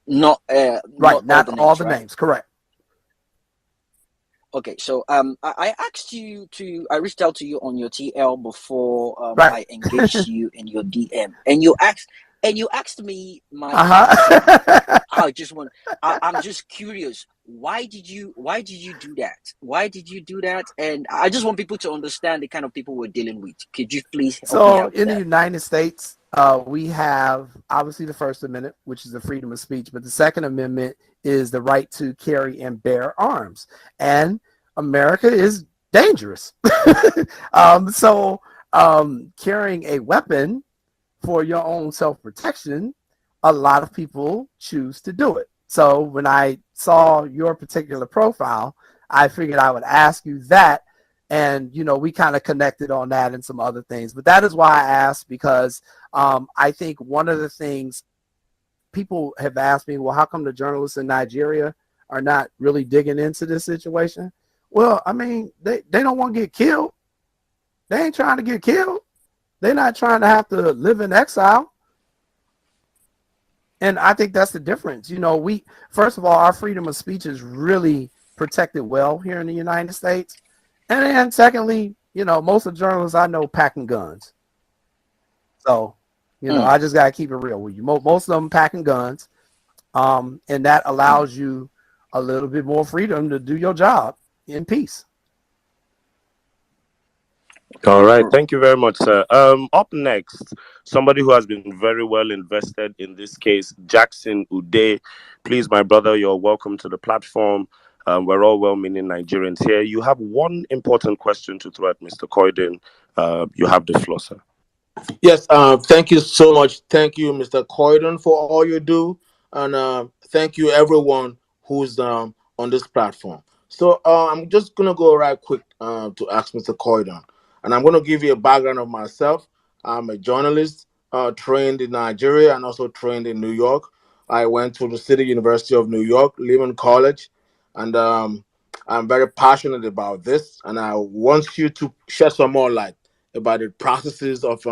Not
right, not all the
names,
names, correct.
Okay, so I asked you to, I reached out to you on your TL before
Right.
I engaged you in your DM, and you asked me my position.
Uh-huh.
I just want, I'm just curious. Why did you do that? Why did you do that? And I just want people to understand the kind of people we're dealing with. Could you please help me
So
out with
in the
that?
United States, we have obviously the First Amendment, which is the freedom of speech, but the Second Amendment is the right to carry and bear arms. And America is dangerous. So carrying a weapon for your own self-protection, a lot of people choose to do it. So when I saw your particular profile, I figured I would ask you that. And, we kind of connected on that and some other things. But that is why I asked, because I think one of the things people have asked me, well, how come the journalists in Nigeria are not really digging into this situation? Well, I mean, they don't want to get killed. They ain't trying to get killed. They're not trying to have to live in exile. And I think that's the difference. We, first of all, our freedom of speech is really protected well here in the United States. And then secondly, most of the journalists I know packing guns. So, I just got to keep it real with you. Most of them packing guns. And that allows you a little bit more freedom to do your job in peace.
All right, thank you very much, sir. Up next, somebody who has been very well invested in this case, Jackson Ude. Please, my brother, you're welcome to the platform. We're all well-meaning Nigerians here. You have one important question to throw at Mr. Coyden. You have the floor, sir.
Yes, thank you so much. Thank you, Mr. Coyden, for all you do, and thank you everyone who's on this platform. So I'm just gonna go right quick to ask Mr. Coyden, and I'm gonna give you a background of myself. I'm a journalist, trained in Nigeria and also trained in New York. I went to the City University of New York, Lehman College, and I'm very passionate about this, and I want you to shed some more light about the processes of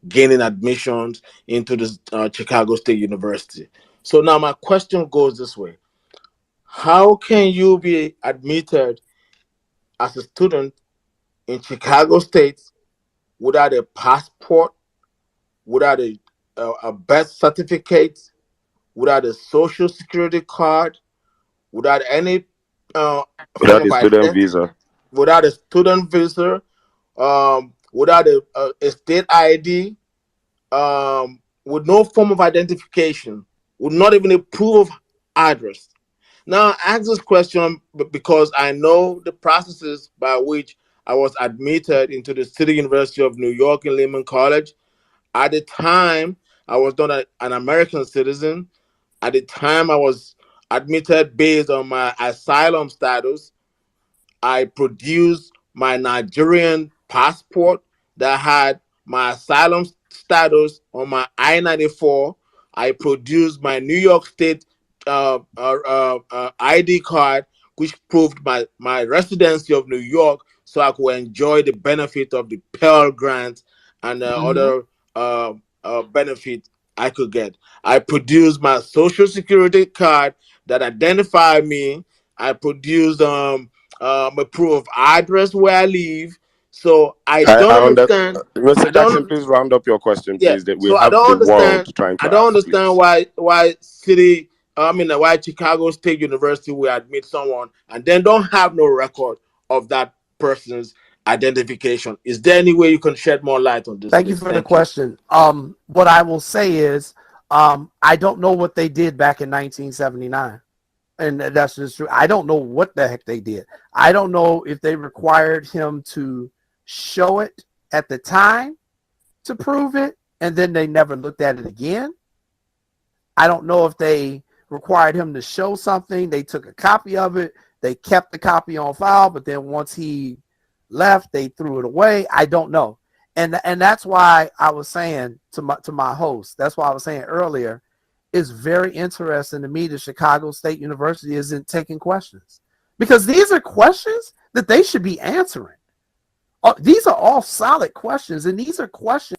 gaining admissions into the Chicago State University. So now my question goes this way. How can you be admitted as a student in Chicago State without a passport, without a birth certificate, without a social security card, without any form
Without a
of
student
identity,
visa.
without a student visa, without a state ID, with no form of identification, with not even a proof of address? Now, I ask this question because I know the processes by which I was admitted into the City University of New York in Lehman College. At the time, I was not an American citizen. At the time, I was admitted based on my asylum status. I produced my Nigerian passport that had my asylum status on my I-94. I produced my New York State ID card, which proved my residency of New York, so I could enjoy the benefit of the Pell Grant and other benefit I could get. I produced my Social Security card that identified me. I produced a proof of address where I live. So I don't understand.
Mr.
I don't.
Jackson, please round up your question,
Yeah.
please. That we
So I
have
don't
the world
understand.
trying
I
to
don't
ask,
understand
please.
why Chicago State University will admit someone and then don't have no record of that person's identification. Is there any way you can shed more light on this,
Thank you
please?
for the
Thank you.
question. What I will say is, I don't know what they did back in 1979. And that's just true. I don't know what the heck they did. I don't know if they required him to show it at the time to prove it, and then they never looked at it again. I don't know if they required him to show something. They took a copy of it. They kept the copy on file, but then once he left, they threw it away. I don't know. And that's why I was saying to my host, that's why I was saying earlier, it's very interesting to me that Chicago State University isn't taking questions, because these are questions that they should be answering. These are all solid questions, and these are questions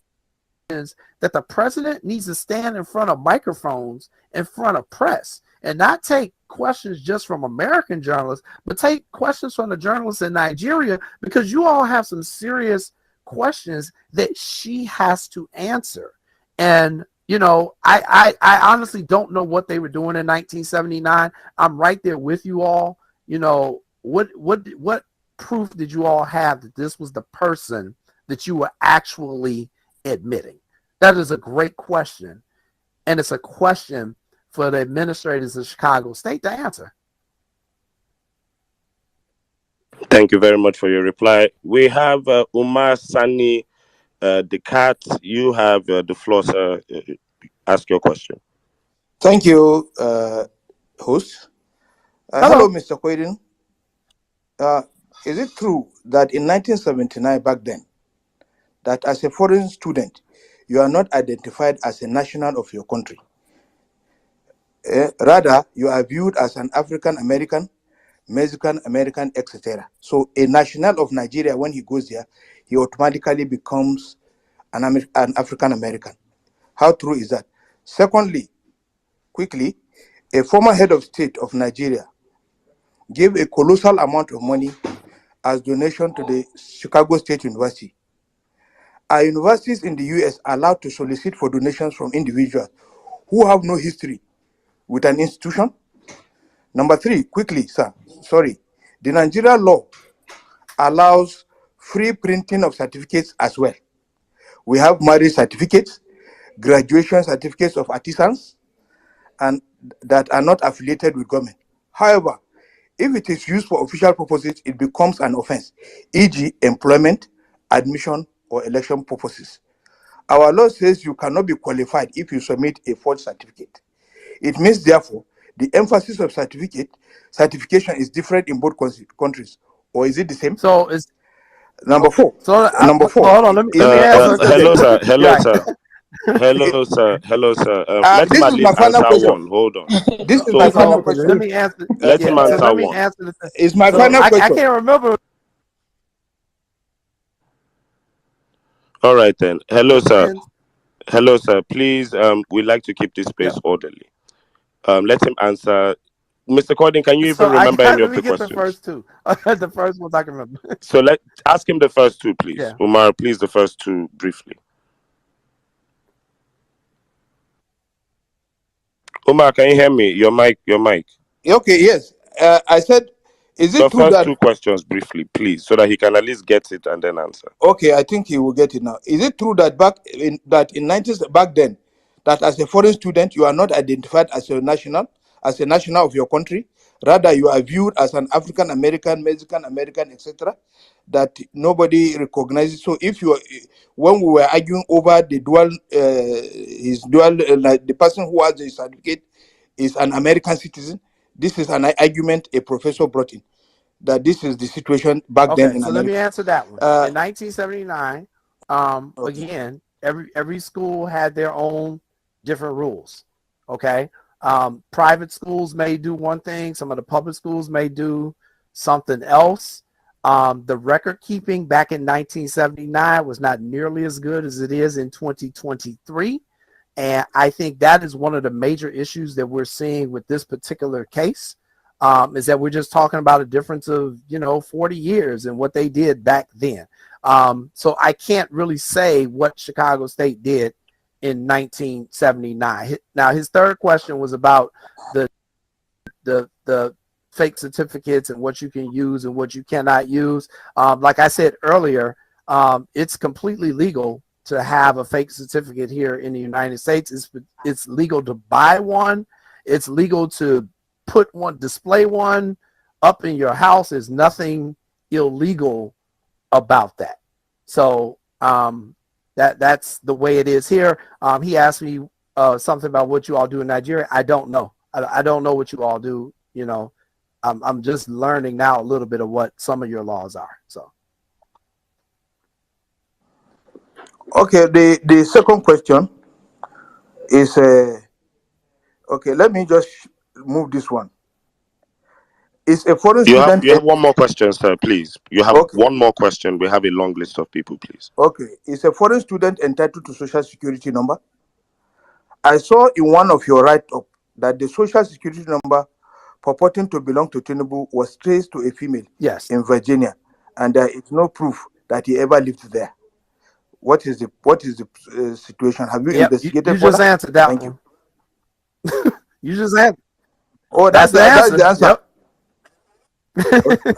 that the president needs to stand in front of microphones, in front of press, and not take questions just from American journalists, but take questions from the journalists in Nigeria, because you all have some serious questions that she has to answer. And I honestly don't know what they were doing in 1979. I'm right there with you all. What proof did you all have that this was the person that you were actually admitting? That is a great question. And it's a question for the administrators of Chicago State to answer.
Thank you very much for your reply. We have Umar Sani Descartes. You have the floor, sir. Ask your question.
Thank you, host. Hello, Mr. Coyden. Is it true that in 1979, back then, that as a foreign student, you are not identified as a national of your country? Rather, you are viewed as an African American, Mexican American, etc. So a national of Nigeria, when he goes there, he automatically becomes an African American. How true is that? Secondly, quickly, a former head of state of Nigeria gave a colossal amount of money as donation to the Chicago State University. Are universities in the US allowed to solicit for donations from individuals who have no history with an institution? Number three, quickly, sir, sorry. The Nigeria law allows free printing of certificates as well. We have marriage certificates, graduation certificates of artisans, and that are not affiliated with government. However, if it is used for official purposes, it becomes an offense, e.g., employment, admission, or election purposes. Our law says you cannot be qualified if you submit a forged certificate. It means, therefore, the emphasis of certification is different in both countries, or is it the same?
So it's
number four.
Number four. Hold on, let me answer.
Hello, sir. Hello, sir. Let him at least answer one. Hold on.
This is my final question.
Let me answer.
Let him answer one.
It's my final question.
I can't remember.
All right then. Hello, sir. Please, we'd like to keep this space orderly. Let him answer. Mr. Coyden, can you even remember any of the questions?
The first two. The first ones I can remember.
So ask him the first two, please. Yeah. Umar, please, the first two briefly. Umar, can you hear me? Your mic.
Okay, yes. I said, is it true that...
The first two questions briefly, please, so that he can at least get it and then answer.
Okay, I think he will get it now. Is it true that back then, that as a foreign student, you are not identified as a national of your country? Rather, you are viewed as an African American, Mexican American, etc., that nobody recognizes. So when we were arguing over the the person who has the certificate is an American citizen, this is an argument a professor brought in, that this is the situation back then in America.
Let me answer that one. In 1979, again, every school had their own different rules. Okay. Private schools may do one thing. Some of the public schools may do something else. The record keeping back in 1979 was not nearly as good as it is in 2023. And I think that is one of the major issues that we're seeing with this particular case, is that we're just talking about a difference of, 40 years and what they did back then. So I can't really say what Chicago State did in 1979. Now, his third question was about the fake certificates and what you can use and what you cannot use. Like I said earlier, it's completely legal to have a fake certificate here in the United States. It's legal to buy one. It's legal to display one up in your house. There's nothing illegal about that. So that's the way it is here. He asked me something about what you all do in Nigeria. I don't know. I don't know what you all do. I'm just learning now a little bit of what some of your laws are. So.
Okay, the second question is, okay, let me just move this one. Is a foreign student...
You have one more question, sir, please. You have one more question. We have a long list of people, please.
Okay, is a foreign student entitled to social security number? I saw in one of your write-up that the social security number purporting to belong to Tinubu was traced to a female
Yes.
in Virginia, and there is no proof that he ever lived there. What is the situation? Have you
Yep. You
investigated
just
further?
answered that
Thank
one.
you.
You just answered.
Oh,
That's the
that's
answer.
the answer.
Yep.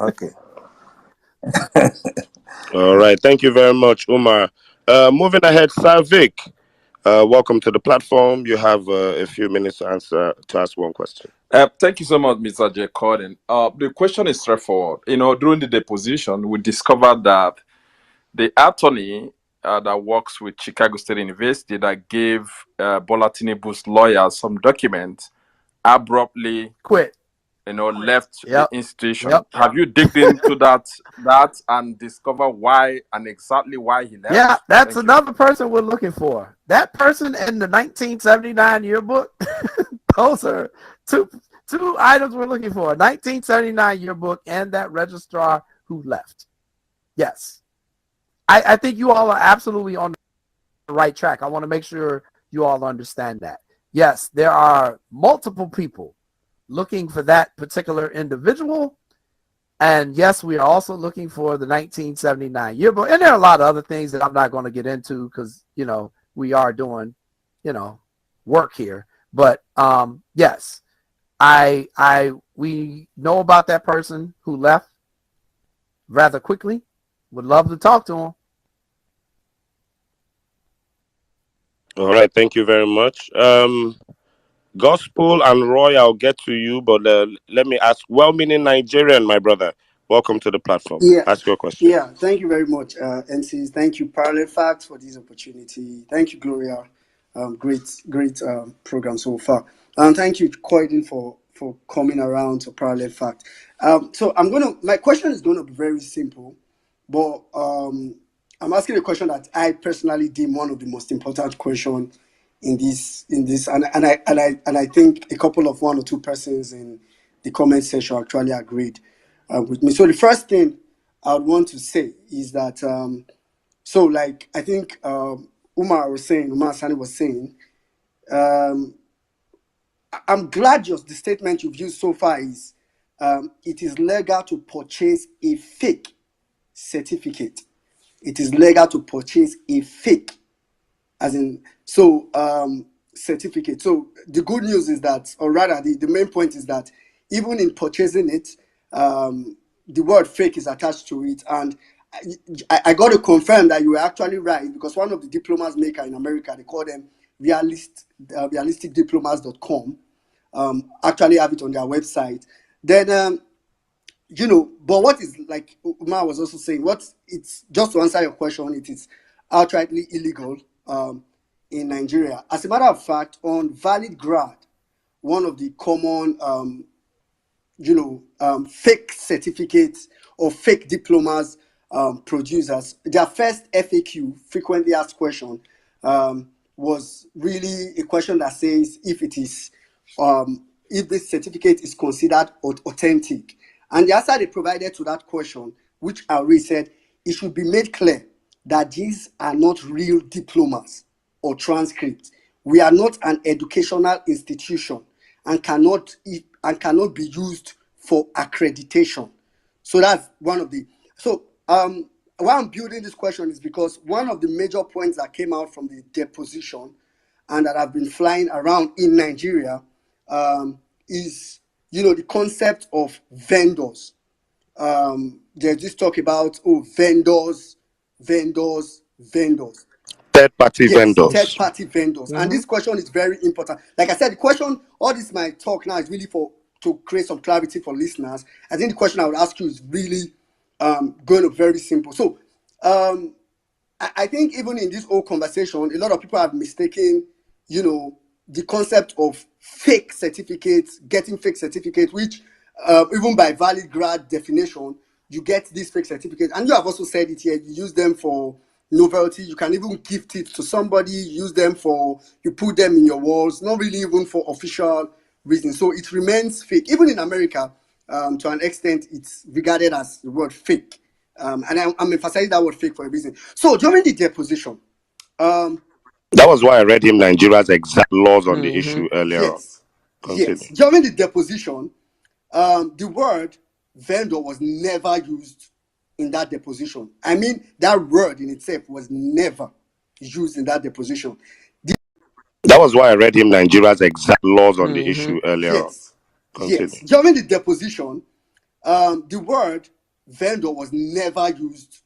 Okay.
All right. Thank you very much, Umar. Moving ahead, Savik. Welcome to the platform. You have a few minutes to ask one question.
Thank you so much, Mr. J. Coyden. The question is straightforward. During the deposition, we discovered that the attorney that works with Chicago State University that gave Bola Tinubu's lawyer some documents abruptly,
Quit.
left the
Yep.
institution.
Yep.
Have you digged into that and discover why and exactly why he left?
Yeah, that's
Thank you.
another person we're looking for. That person in the 1979 yearbook. Those are two items we're looking for: 1979 yearbook and that registrar who left. Yes, I think you all are absolutely on the right track. I want to make sure you all understand that. Yes, there are multiple people looking for that particular individual. And yes, we are also looking for the 1979 yearbook. And there are a lot of other things that I'm not going to get into because, we are doing, work here. But yes, we know about that person who left rather quickly. Would love to talk to him.
All right. Thank you very much. Gospel and Roy, I'll get to you, but let me ask, well-meaning Nigerian, my brother, welcome to the platform.
Yeah,
Ask your question.
yeah. Thank you very much, MCs. Thank you, Parallel Facts, for this opportunity. Thank you, Gloria. Great program so far. Thank you, Coyden, for coming around to Parallel Fact. So my question is gonna be very simple, but I'm asking a question that I personally deem one of the most important questions in this, and I think a couple of one or two persons in the comment section actually agreed with me. So the first thing I would want to say is that I think Umar Sani was saying, I'm glad the statement you've used so far is it is legal to purchase a fake certificate. It is legal to purchase a fake, certificate. So the good news is that, or rather the main point is that even in purchasing it, the word fake is attached to it. And I got to confirm that you were actually right, because one of the diplomas maker in America, they call them realisticdiplomas.com, actually have it on their website. Then but what is, like Umar was also saying, it's just to answer your question, it is outrightly illegal in Nigeria. As a matter of fact, on Valid Grad, one of the common fake certificates or fake diplomas producers, their first FAQ, frequently asked question, was really a question that says if this certificate is considered authentic. And the answer they provided to that question, which I already said, it should be made clear that these are not real diplomas or transcripts. We are not an educational institution and cannot be used for accreditation. So that's one of the. So why I'm building this question is because one of the major points that came out from the deposition and that have been flying around in Nigeria is the concept of vendors. There's this talk about vendors.
Third-party
Yes,
vendors.
third-party vendors. And this question is very important. Like I said, the question, all this my talk now is really to create some clarity for listeners. I think the question I would ask you is really going to be very simple. So I think even in this whole conversation, a lot of people have mistaken, the concept of fake certificates, getting fake certificates, which even by Valid Grad definition, you get these fake certificates. And you have also said it here, you use them for novelty. You can even gift it to somebody, you put them in your walls, not really even for official reasons. So it remains fake. Even in America, to an extent, it's regarded as the word fake. And I'm emphasizing that word fake for a reason. So during the deposition,
that was why I read him Nigeria's exact laws on the issue earlier on.
Yes. During the deposition, The word vendor was never used in that deposition. I mean, that word in itself was never used in that deposition.
That was why I read him Nigeria's exact laws on the issue earlier on.
Yes,
Continue.
yes. During the deposition, the word vendor was never used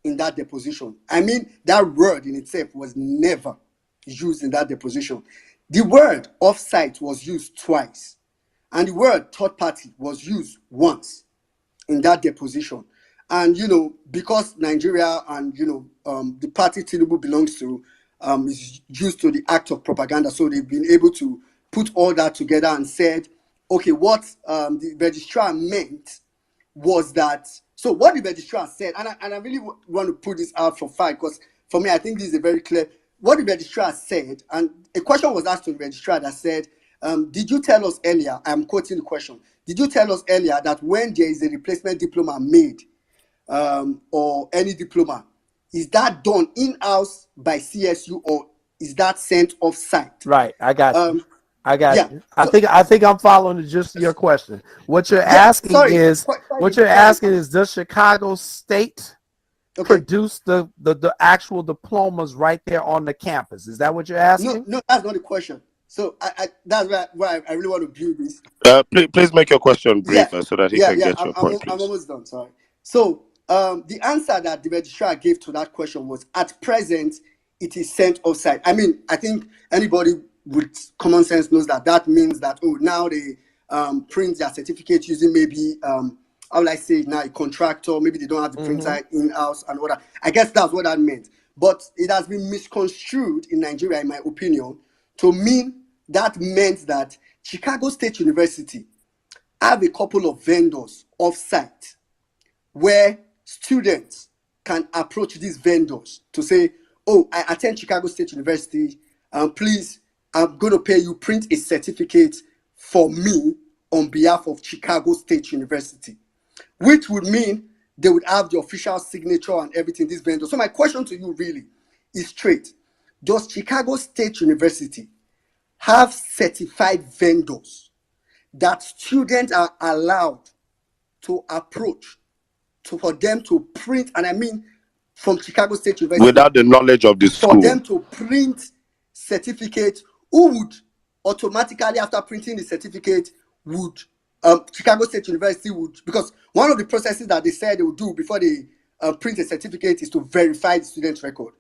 in that deposition. I mean, that word in itself was never used in that deposition. The word offsite was used twice, and the word third party was used once in that deposition. And because Nigeria and the party Tinubu belongs to is used to the act of propaganda, so they've been able to put all that together and said, okay, what the registrar meant was that. So what the registrar said, and I really want to put this out for fact, because for me I think this is a very clear. What the registrar said, and a question was asked to the registrar that said, did you tell us earlier, I'm quoting the question, did you tell us earlier that when there is a replacement diploma made, or any diploma, is that done in-house by CSU or is that sent off-site?
Right. I got you. I got
Yeah.
you. I think I'm following the gist of your question. What you're
Yeah.
asking
Sorry.
is does Chicago State
Okay.
produce the actual diplomas right there on the campus? Is that what you're asking?
No, that's not the question. So that's why I really want to build this.
Please make your question
Yeah,
briefer so that he can get your point,
I'm
please.
almost done. Sorry. So the answer that the registrar gave to that question was, at present, it is sent offsite. I mean, I think anybody with common sense knows that means that, oh, now they print their certificate using maybe how will I say it now, a contractor, maybe they don't have the printer in-house and all that. I guess that's what that meant. But it has been misconstrued in Nigeria, in my opinion, to mean that meant that Chicago State University have a couple of vendors off-site where students can approach these vendors to say, oh, I attend Chicago State University, please, I'm going to pay you, print a certificate for me on behalf of Chicago State University, which would mean they would have the official signature and everything, these vendors. So my question to you really is straight. Does Chicago State University have certified vendors that students are allowed to approach for them to print, and I mean from Chicago State University,
without the knowledge of the
for
school?
them to print certificate, who would automatically, after printing the certificate, would Chicago State University would, because one of the processes that they said they would do before they print a certificate is to verify the student record.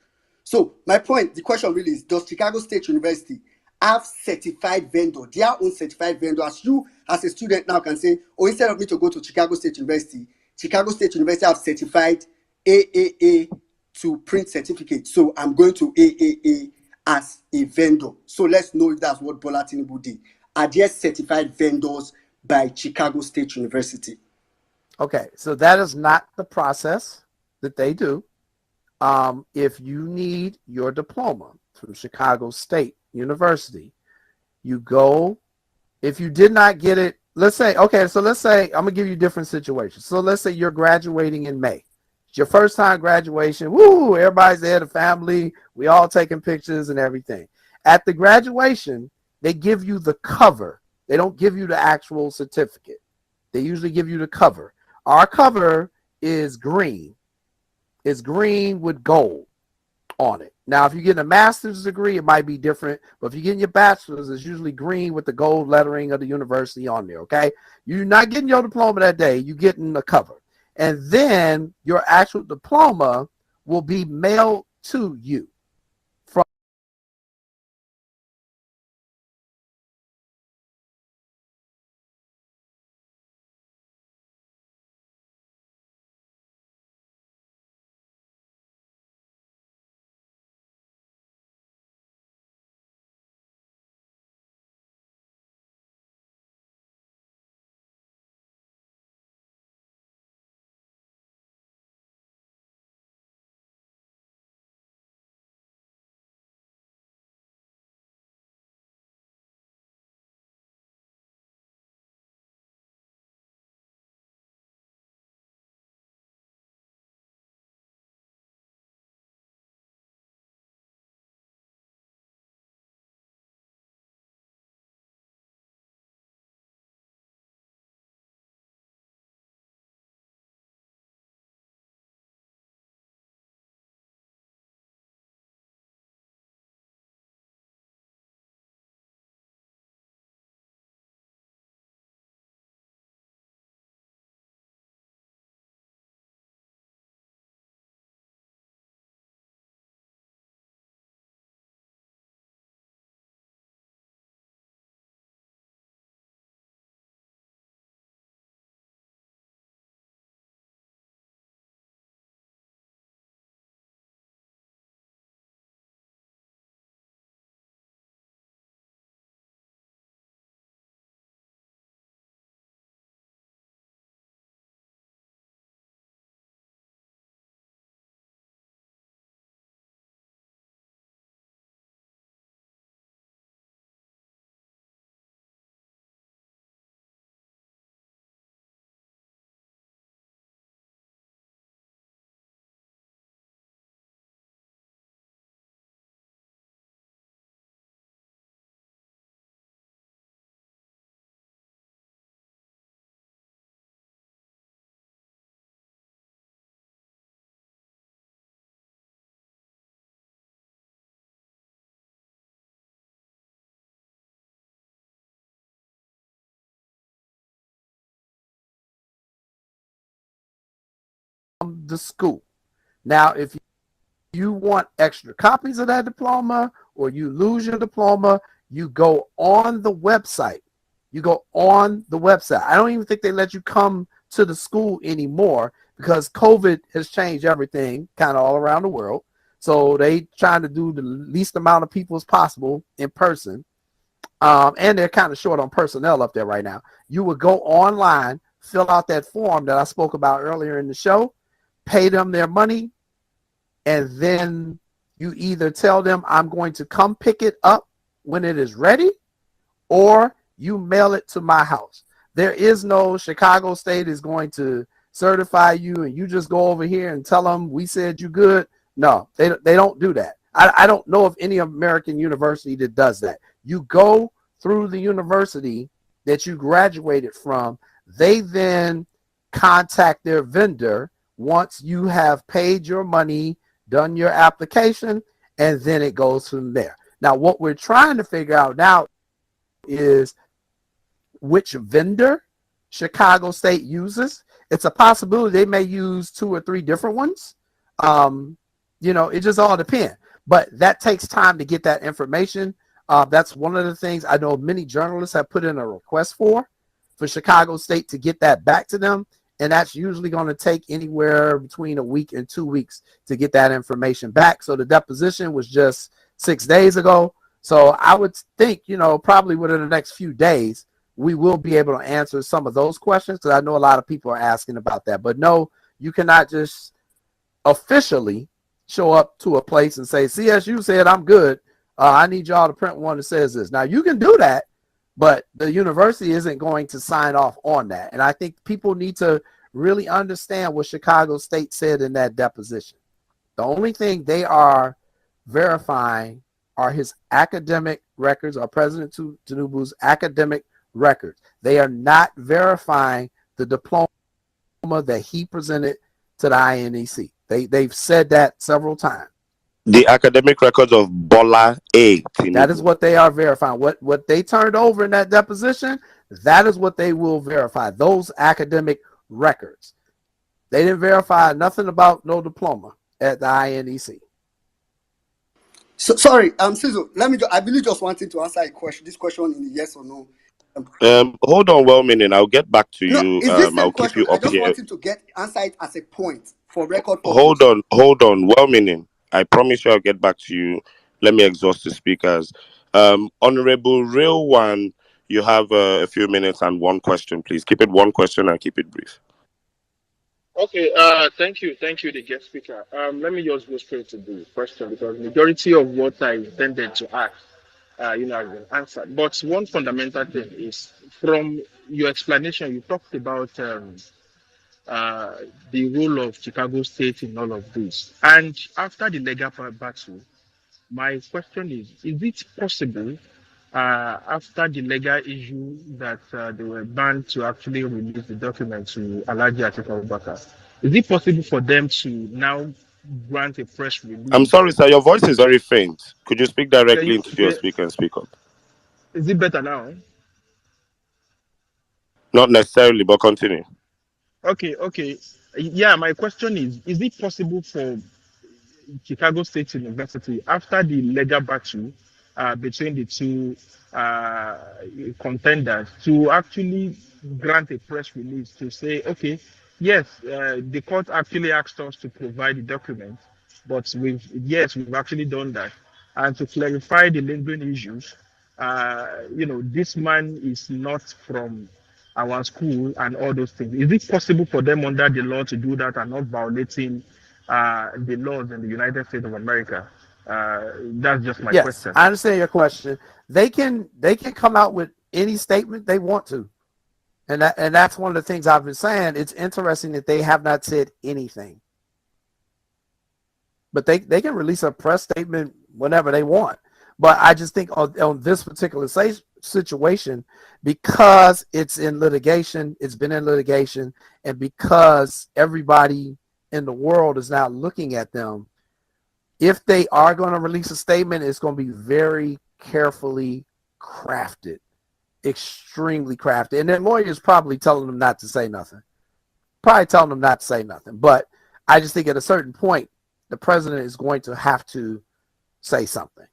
So my point, the question really is, does Chicago State University have certified vendor, their own certified vendor, as you as a student now can say, oh, instead of me to go to Chicago State University have certified AAA to print certificates, so I'm going to AAA as a vendor. So let's know if that's what Bola Tinubu did. Are there certified vendors by Chicago State University?
Okay, so that is not the process that they do. If you need your diploma from Chicago State University, you go. If you did not get it, let's say I'm gonna give you different situations. So let's say you're graduating in May. It's your first time graduation. Woo! Everybody's there, the family. We all taking pictures and everything. At the graduation, they give you the cover. They don't give you the actual certificate. They usually give you the cover. Our cover is green. It's green with gold on it. Now, if you get a master's degree, it might be different. But if you're getting your bachelor's, it's usually green with the gold lettering of the university on there, okay? You're not getting your diploma that day. You're getting the cover. And then your actual diploma will be mailed to you. the school. Now, if you want extra copies of that diploma or you lose your diploma, you go on the website. You go on the website. I don't even think they let you come to the school anymore because COVID has changed everything kind of all around the world. So they trying to do the least amount of people as possible in person. And they're kind of short on personnel up there right now. You would go online, fill out that form that I spoke about earlier in the show, pay them their money, and then you either tell them I'm going to come pick it up when it is ready, or you mail it to my house. There is no Chicago State is going to certify you and you just go over here and tell them we said you good. No, they don't do that. I don't know of any American university that does that. You go through the university that you graduated from. They then contact their vendor once you have paid your money, done your application, and then it goes from there. Now, what we're trying to figure out now is which vendor Chicago State uses. It's a possibility they may use 2 or 3 different ones. It just all depends. But that takes time to get that information. That's one of the things I know many journalists have put in a request for Chicago State to get that back to them. And that's usually going to take anywhere between a week and 2 weeks to get that information back. So the deposition was just 6 days ago. So I would think, probably within the next few days, we will be able to answer some of those questions because I know a lot of people are asking about that. But no, you cannot just officially show up to a place and say, CSU said I'm good. I need y'all to print one that says this. Now, you can do that, but the university isn't going to sign off on that. And I think people need to really understand what Chicago State said in that deposition. The only thing they are verifying are his academic records, or President Tinubu's academic records. They are not verifying the diploma that he presented to the INEC. They've said that several times.
The academic records of Bola A. Tinubu.
That is what they are verifying. What they turned over in that deposition, that is what they will verify, those academic records. They didn't verify nothing about no diploma at the INEC.
So, sorry, C.S.U, I really just wanted to answer this question in yes or no.
Hold on, well-meaning. I'll get back to
No,
you.
is this
I'll
same
keep
question?
you
I
up
just
here.
wanted to answer it as a point for record purpose.
Hold on, well-meaning. I promise you I'll get back to you. Let me exhaust the speakers. Honorable Real One, you have a few minutes and one question, please. Keep it one question and keep it brief.
Okay, thank you, the guest speaker. Let me just go straight to the question because majority of what I intended to ask, has been answered. But one fundamental thing is from your explanation, you talked about the role of Chicago State in all of this, and after the legal battle, my question is it possible after the legal issue that they were banned to actually release the document to Alhaji Atiku Abubakar? Is it possible for them to now grant a press release?
I'm sorry, sir. Your voice is very faint. Could you speak directly into your speaker and speak up?
Is it better now?
Not necessarily, but continue.
Okay. Yeah, my question is it possible for Chicago State University, after the legal battle between the two contenders, to actually grant a press release to say, okay, yes, the court actually asked us to provide the document, but we've actually done that, and to clarify the lingering issues. This man is not from our school and all those things. Is it possible for them under the law to do that and not violating the laws in the United States of America? That's just my question.
I understand your question. They can come out with any statement they want to, and that's one of the things I've been saying. It's interesting that they have not said anything, but they can release a press statement whenever they want. But I just think on this particular situation, because it's in litigation, it's been in litigation, and because everybody in the world is now looking at them, if they are going to release a statement, it's going to be very carefully crafted, extremely crafted. And their lawyers probably telling them not to say nothing. But I just think at a certain point, the president is going to have to say something,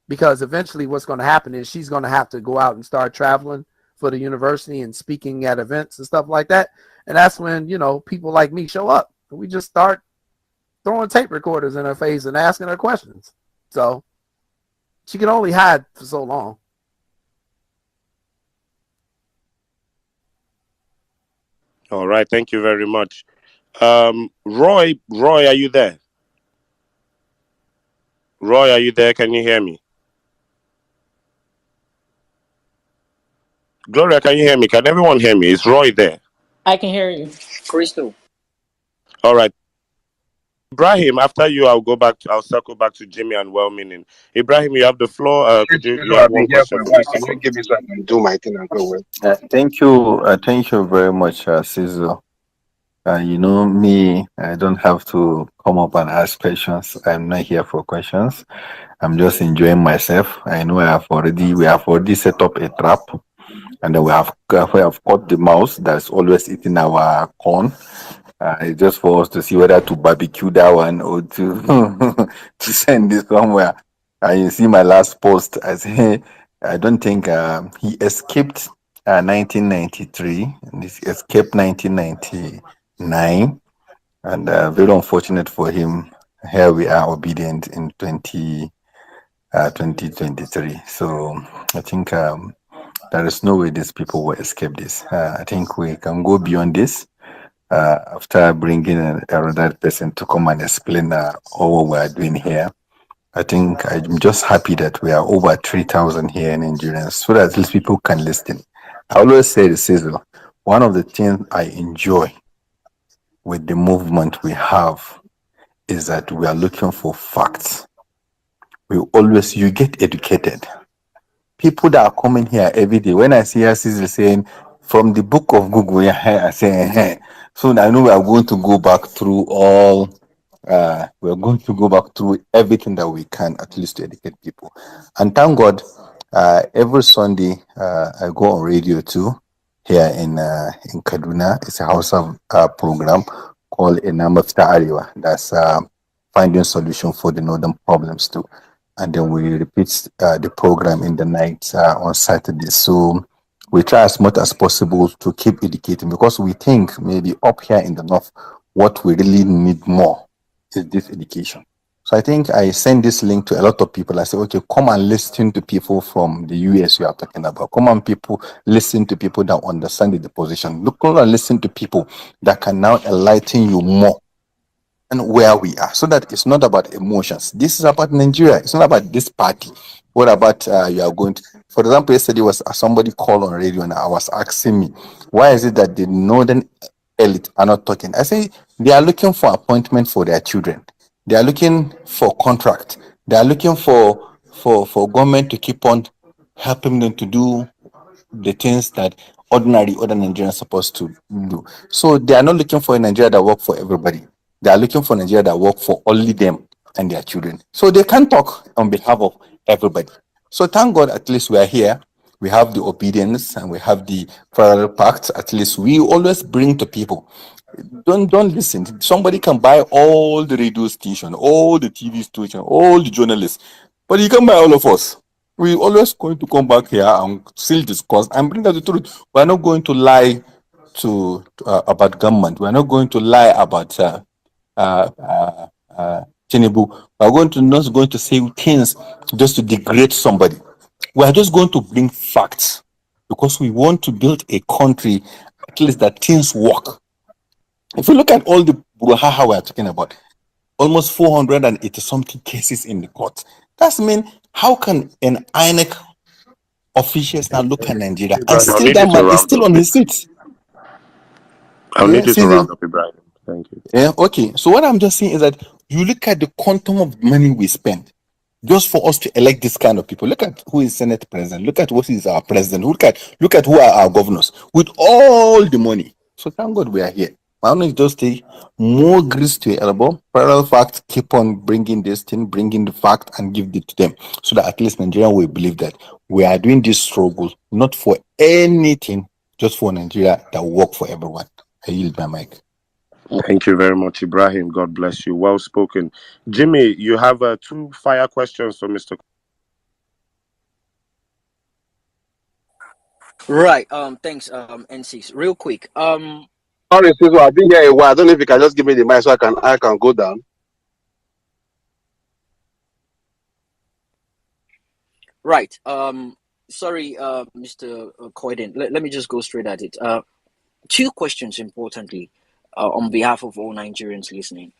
because eventually what's going to happen is she's going to have to go out and start traveling for the university and speaking at events and stuff like that. And that's when, people like me show up. And we just start throwing tape recorders in her face and asking her questions. So she can only hide for so long.
All right, thank you very much. Roy, are you there? Roy, are you there? Can you hear me? Gloria, can you hear me? Can everyone hear me? Is Roy there?
I can hear you.
Crystal.
All right. Ibrahim, after you, I'll circle back to Jimmy and well-meaning. Ibrahim, you have the floor. Could you have one question for Mr.
Can you give me so I can do my thing and go away?
Thank you very much, C.S.U. Me, I don't have to come up and ask questions. I'm not here for questions. I'm just enjoying myself. I know we have already set up a trap, and then we have caught the mouse that's always eating our corn. It's just for us to see whether to barbecue that one or to to send it somewhere. You see my last post. I say I don't think he escaped 1993 and he escaped 1999, and very unfortunate for him. Here we are obedient in 2023. So I think there is no way these people will escape this. I think we can go beyond this. After bringing another person to come and explain all what we are doing here, I think I'm just happy that we are over 3,000 here in Nigerians, so that at least people can listen. I always say this is one of the things I enjoy with the movement we have is that we are looking for facts. You get educated. People that are coming here every day, when I see Cecil saying, from the book of Google, I say, hey. So I know we are going to go back through everything that we can, at least to educate people. And thank God, every Sunday, I go on radio too, here in Kaduna. It's a house of program called Enamafta Ariwa. That's finding solution for the northern problems too. And then we repeat the program in the night on Saturdays. So we try as much as possible to keep educating, because we think maybe up here in the north, what we really need more is this education. So I think I send this link to a lot of people. I say, okay, come and listen to people from the US you are talking about. Come on, people, listen to people that understand the position. Look and listen to people that can now enlighten you more and where we are, so that it's not about emotions. This is about Nigeria. It's not about this party. What about you are going to, for example, yesterday was somebody called on radio and I was asking me, why is it that the northern elite are not talking? I say they are looking for appointment for their children. They are looking for contract. They are looking for government to keep on helping them to do the things that other Nigerians are supposed to do. So they are not looking for a Nigeria that work for everybody. They are looking for Nigeria that work for only them and their children. So they can talk on behalf of everybody. So thank God, at least we are here. We have the obedience and we have the parallel pact. At least we always bring to people. Don't listen. Somebody can buy all the radio station, all the TV station, all the journalists, but you can buy all of us. We always going to come back here and still discuss and bring out the truth. We are not going to lie about government. We are not going to lie about Tinubu. We are not going to say things just to degrade somebody. We are just going to bring facts, because we want to build a country at least that things work. If you look at all the brouhaha we are talking about, almost 480 something cases in the court. That's mean, how can an INEC officials now look at Nigeria and still that man is still on his seat?
I'll need you to round up, Ibrahim. Thank you.
Yeah, okay. So what I'm just saying is that you look at the quantum of money we spend just for us to elect this kind of people. Look at who is Senate president. Look at what is our president. Look at who are our governors with all the money. So thank God we are here. I want to just take more grease to your elbow. Parallel fact, keep on bringing this thing, bringing the fact and give it to them, so that at least Nigeria will believe that we are doing this struggle not for anything, just for Nigeria that will work for everyone. I yield my mic.
Thank you very much, Ibrahim. God bless you. Well spoken. Jimmy, you have 2 fire questions for Mr.
Right. Thanks. NCs. Real quick.
Sorry, Sisu, I've been here a while. I don't know if you can just give me the mic so I can go down.
Right. Sorry, Mr. Coyden. Let me just go straight at it. 2 questions, importantly, on behalf of all Nigerians listening.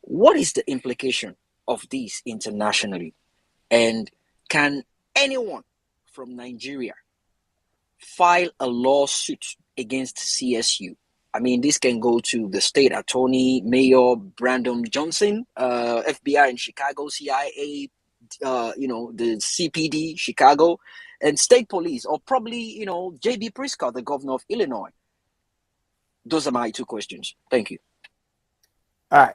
What is the implication of this internationally? And can anyone from Nigeria file a lawsuit against CSU? I mean, this can go to the state attorney, Mayor Brandon Johnson, FBI in Chicago, CIA, the CPD, Chicago, and state police, or probably, J.B. Pritzker, the governor of Illinois. Those are my 2 questions. Thank you.
All right.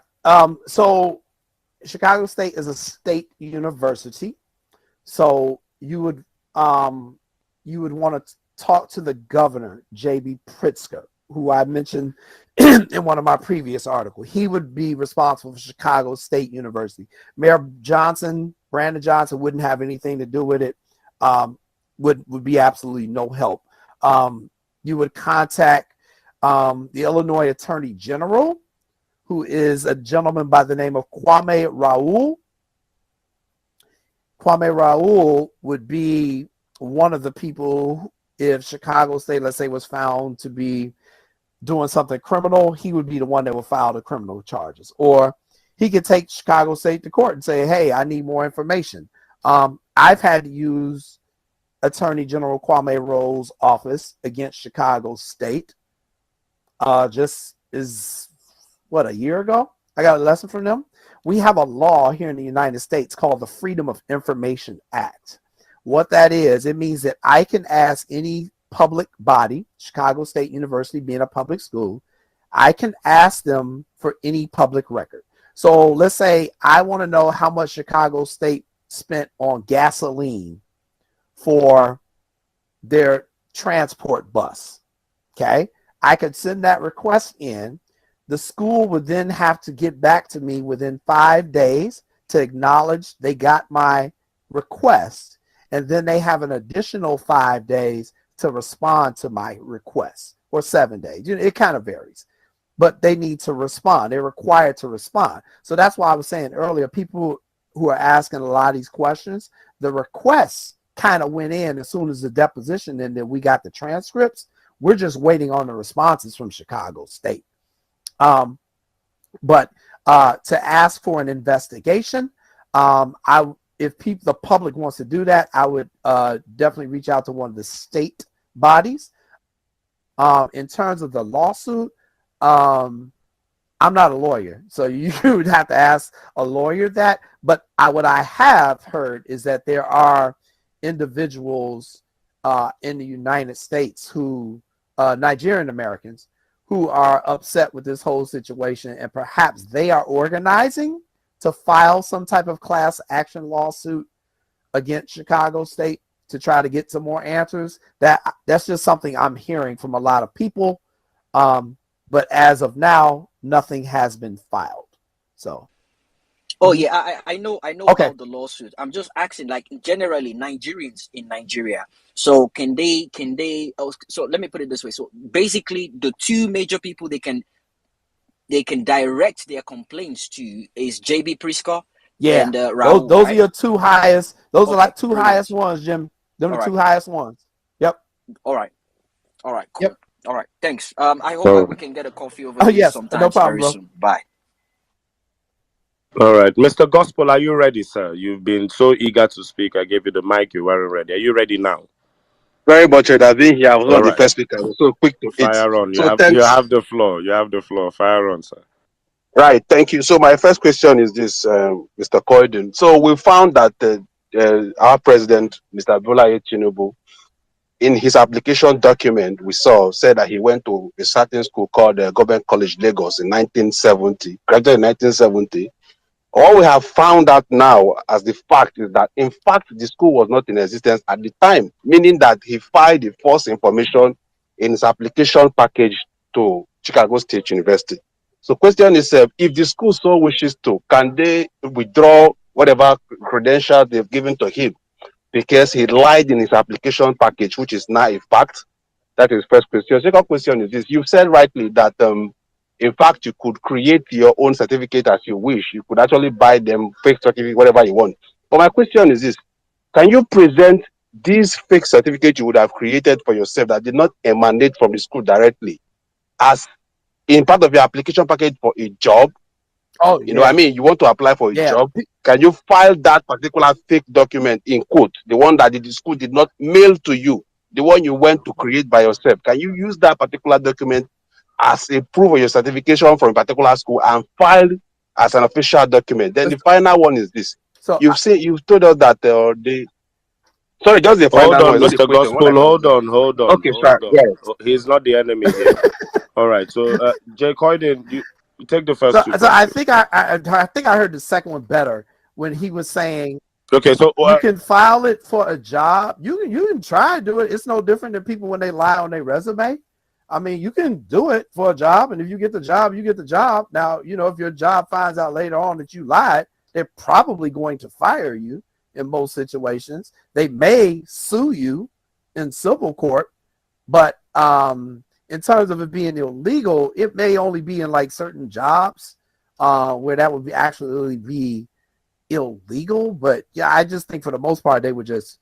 So Chicago State is a state university. So you would want to talk to the governor, J.B. Pritzker, who I mentioned in one of my previous articles. He would be responsible for Chicago State University. Mayor Brandon Johnson, wouldn't have anything to do with it. Would be absolutely no help. You would contact the Illinois Attorney General, who is a gentleman by the name of Kwame Raoul. Kwame Raoul would be one of the people, if Chicago State, let's say, was found to be doing something criminal, he would be the one that would file the criminal charges. Or he could take Chicago State to court and say, hey, I need more information. I've had to use Attorney General Kwame Raoul's office against Chicago State. Just is, a year ago? I got a lesson from them. We have a law here in the United States called the Freedom of Information Act. What that is, it means that I can ask any public body, Chicago State University being a public school, I can ask them for any public record. So let's say I want to know how much Chicago State spent on gasoline for their transport bus. Okay. I could send that request in. The school would then have to get back to me within 5 days to acknowledge they got my request. And then they have an additional 5 days to respond to my request, or 7 days. It kind of varies, but they need to respond. They're required to respond. So that's why I was saying earlier, people who are asking a lot of these questions, the requests kind of went in as soon as the deposition and then we got the transcripts. We're just waiting on the responses from Chicago State. But to ask for an investigation, if the public wants to do that, I would definitely reach out to one of the state bodies. In terms of the lawsuit, I'm not a lawyer, so you would have to ask a lawyer that. But what I have heard is that there are individuals in the United States who, Nigerian Americans, who are upset with this whole situation, and perhaps they are organizing to file some type of class action lawsuit against Chicago State to try to get some more answers. That's just something I'm hearing from a lot of people. But as of now, nothing has been filed. So.
Oh yeah, I know
Okay.
about the lawsuit. I'm just asking, like, generally Nigerians in Nigeria. So can they? So let me put it this way. So basically, the 2 major people they can direct their complaints to is J.B. Pritzker and Raoul.
Those
right?
are your 2 highest. Those are like 2
brilliant.
highest ones, Jim. Them are
All
2
right.
highest ones. Yep.
All right. Cool.
Yep.
All right. Thanks. I hope that we can get a coffee over this
Yes,
sometime
no problem,
very
bro.
soon. Bye.
All right, Mr. Gospel, are you ready, sir? You've been so eager to speak. I gave you the mic. You weren't ready. Are you ready now?
Very much. I've been here. I was
All
not the
right.
first speaker. I was so quick to it.
Fire on.
So
You
thanks.
have the floor. You have the floor. Fire on, sir.
Right. Thank you. So my first question is this, Mr. Coyden. So we found that our president, Mr. Tinubu, in his application document, we said that he went to a certain school called Government College Lagos in 1970, graduated in 1970. All we have found out now as the fact is that, in fact, the school was not in existence at the time, meaning that he filed the false information in his application package to Chicago State University. So question is, if the school so wishes to, can they withdraw whatever credentials they've given to him because he lied in his application package, which is now a fact? That is first question. Second question is this: you said rightly that in fact you could create your own certificate as you wish. You could actually buy them fake certificate, whatever you want. But my question is this: can you present this fake certificate you would have created for yourself that did not emanate from the school directly as in part of your application package for a job?
Oh
You know what
yeah,
I mean? You want to apply for a
yeah.
job. Can you file that particular fake document in quote, the one that the school did not mail to you, the one you went to create by yourself? Can you use that particular document as a proof of your certification from a particular school and file as an official document? Then the final one is this.
So
You've told us that they sorry, just the
Hold
final one,
on,
it's not the
Mr.
question. What I
Gospel.
want to
Hold
say.
on, hold on,
Okay, sir.
hold on.
Yes.
He's not the enemy here. All right. So, Jay Coyden, you take the first two
I
questions.
think I think I heard the second one better when he was saying
Okay. So,
you can file it for a job. You can try to do it. It's no different than people when they lie on their resume. I mean, you can do it for a job, and if you get the job, you get the job. Now, if your job finds out later on that you lied, they're probably going to fire you in most situations. They may sue you in civil court, but in terms of it being illegal, it may only be in like certain jobs where that would be actually be illegal. But yeah, I just think for the most part they would just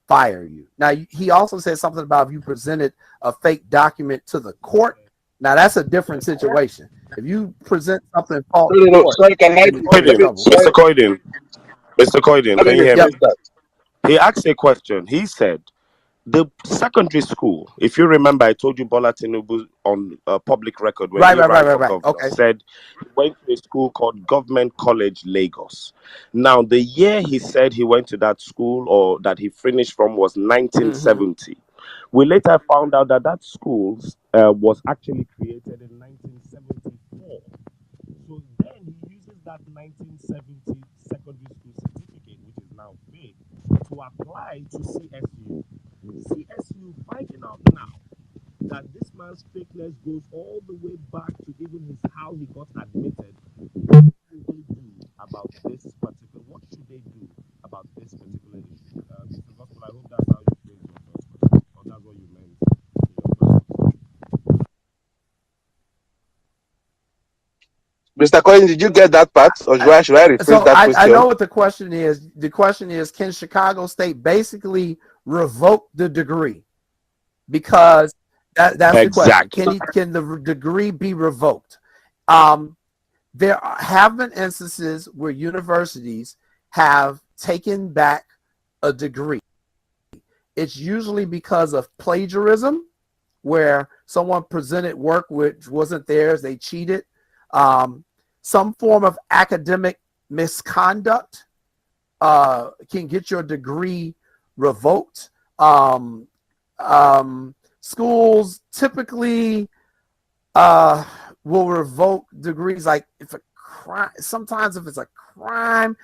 fire you. Now he also said something about if you presented a fake document to the court. Now that's a different situation. If you present something false to
No.
court,
Sorry, can I?
then you get in
Coyden,
trouble.
Mr.
Sorry,
Coyden, Mr. Coyden,
let
can
me
you hear me?
rephrase that.
He asked a question. He said, the secondary school, if you remember, I told you Bola Tinubu on public record when he ran for
Right.
governor,
Okay.
said he went to a school called Government College Lagos. Now, the year he said he went to that school or that he finished from was 1970. We later found out that that school was actually created in 1974. So then he uses that 1970 secondary school certificate, which is now fake, to apply to CSU. CSU finding out now that this man's fakeness goes all the way back to even his how he got admitted. What should they do about this particular? What should they do about this particular issue? Mr. Gospel, I hope that's how you phrase your first question, or that's what you meant in your first question.
Mr. Collins, did you get that part, or should I rephrase
So
that
I know
question?
what the question is. The question is, can Chicago State basically revoke the degree? Because that's the question.
Exactly.
Can the degree be revoked? There have been instances where universities have taken back a degree. It's usually because of plagiarism, where someone presented work which wasn't theirs, they cheated. Some form of academic misconduct can get your degree revoked. Schools typically will revoke degrees like if a crime. Sometimes if it's a crime,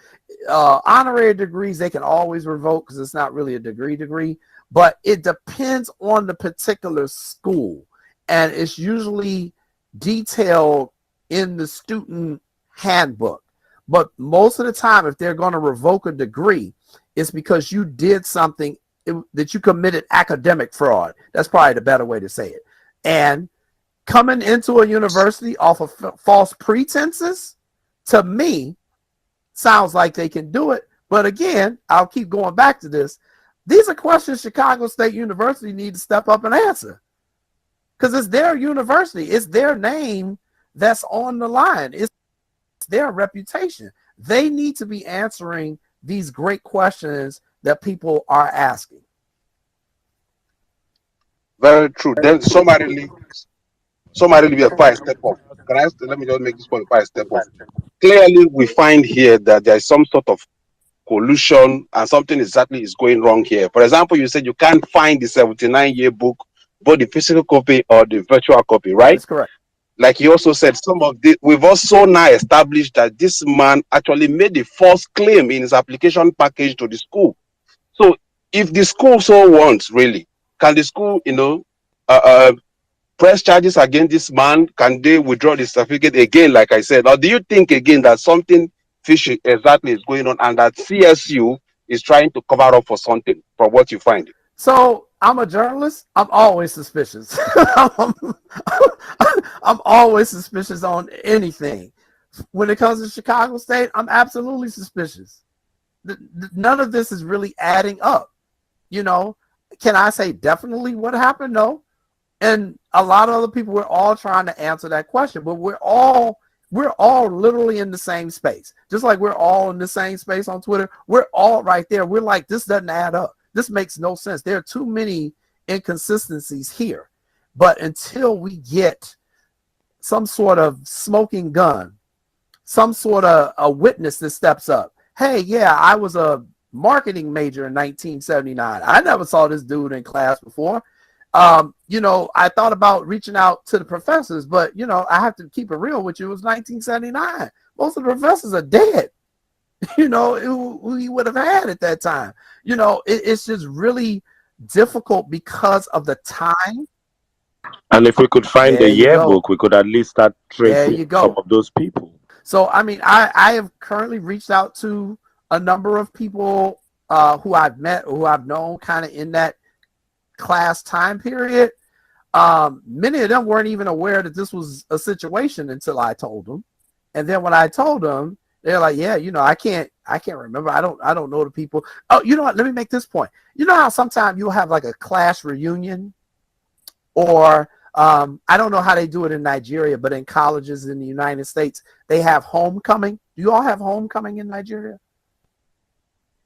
honorary degrees they can always revoke because it's not really a degree. But it depends on the particular school, and it's usually detailed in the student handbook. But most of the time, if they're going to revoke a degree, it's because you did something that you committed academic fraud. That's probably the better way to say it. And coming into a university off of false pretenses, to me, sounds like they can do it. But again, I'll keep going back to this. These are questions Chicago State University need to step up and answer, because it's their university. It's their name that's on the line. It's their reputation. They need to be answering these great questions that people are asking.
Very true. Then summarily before I step up, let me just make this point before I step up. Clearly, we find here that there is some sort of collusion and something exactly is going wrong here. For example, you said you can't find the 79-year book, both the physical copy or the virtual copy, right?
That is correct.
Like you also said, we've also now established that this man actually made a false claim in his application package to the school. So if the school so wants, really, can the school, press charges against this man? Can they withdraw the certificate again, like I said? Or do you think again that something fishy exactly is going on and that CSU is trying to cover up for something from what you find?
So I'm a journalist. I'm always suspicious. I'm always suspicious on anything. When it comes to Chicago State, I'm absolutely suspicious. None of this is really adding up. You know, can I say definitely what happened? No. And a lot of other people, we're all trying to answer that question, but we're all literally in the same space. Just like we're all in the same space on Twitter, we're all right there. We're like, this doesn't add up. This makes no sense. There are too many inconsistencies here. But until we get some sort of smoking gun, some sort of a witness that steps up. Hey, yeah, I was a marketing major in 1979. I never saw this dude in class before. You know, I thought about reaching out to the professors, but, you know, I have to keep it real with you. It was 1979. Most of the professors are dead, you know, who he would have had at that time. You know, it's just really difficult because of the time.
And if we could find the
There you go.
yearbook, we could at least start
There you
tracing
go.
some of those people.
So, I mean, I have currently reached out to a number of people who I've met or who I've known kind of in that class time period. Many of them weren't even aware that this was a situation until I told them. And then when I told them, they're like, yeah, you know, I can't remember. I don't know the people. Oh, you know what? Let me make this point. You know how sometimes you'll have like a class reunion, or I don't know how they do it in Nigeria, but in colleges in the United States, they have homecoming. Do you all have homecoming in Nigeria?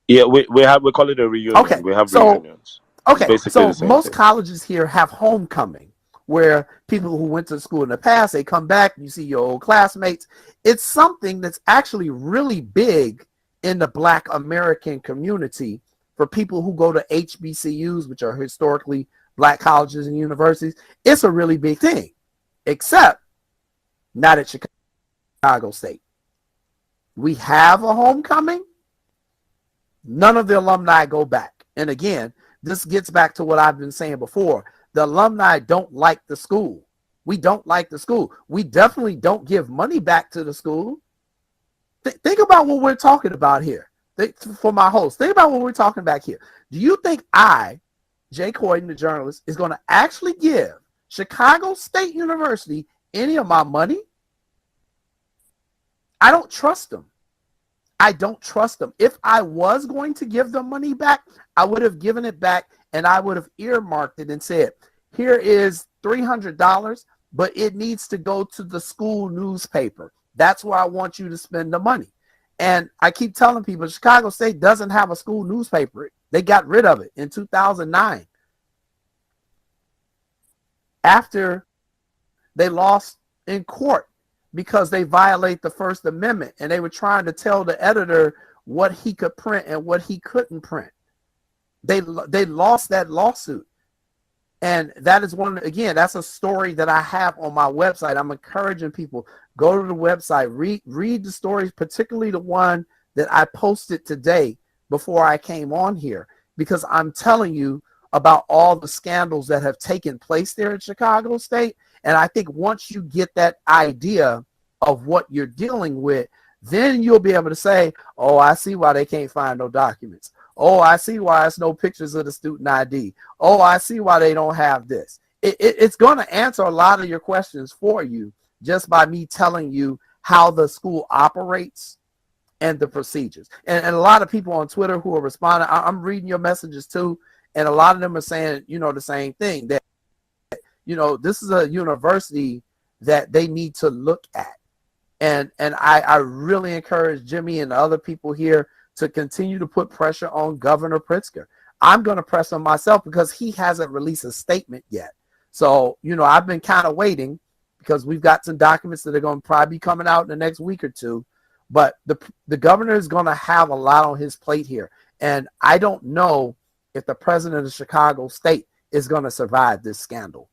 Yeah, we call it a reunion.
Okay,
We have
so
reunions.
okay,
Basically
so
the same
most
thing.
colleges here have homecoming, where people who went to school in the past, they come back, you see your old classmates. It's something that's actually really big in the Black American community for people who go to HBCUs, which are historically Black colleges and universities. It's a really big thing, except not at Chicago State. We have a homecoming. None of the alumni go back. And again, this gets back to what I've been saying before. The alumni don't like the school. We don't like the school. We definitely don't give money back to the school. Think about what we're talking about here. For my host, think about what we're talking about here. Do you think I, Jay Coyden, the journalist, is going to actually give Chicago State University any of my money? I don't trust them. I don't trust them. If I was going to give them money back, I would have given it back and I would have earmarked it and said, here is $300, but it needs to go to the school newspaper. That's where I want you to spend the money. And I keep telling people, Chicago State doesn't have a school newspaper. They got rid of it in 2009. After they lost in court because they violate the First Amendment, and they were trying to tell the editor what he could print and what he couldn't print. They lost that lawsuit. And that is again, that's a story that I have on my website. I'm encouraging people, go to the website, read the stories, particularly the one that I posted today before I came on here, because I'm telling you about all the scandals that have taken place there at Chicago State. And I think once you get that idea of what you're dealing with, then you'll be able to say, oh, I see why they can't find no documents. Oh, I see why it's no pictures of the student ID. Oh, I see why they don't have this. It's going to answer a lot of your questions for you just by me telling you how the school operates and the procedures. And a lot of people on Twitter who are responding, I'm reading your messages too, and a lot of them are saying, you know, the same thing, that, you know, this is a university that they need to look at. And I really encourage Jimmy and the other people here to continue to put pressure on Governor Pritzker. I'm going to press on myself because he hasn't released a statement yet. So, you know, I've been kind of waiting because we've got some documents that are going to probably be coming out in the next week or two. But the governor is going to have a lot on his plate here. And I don't know if the president of Chicago State is going to survive this scandal.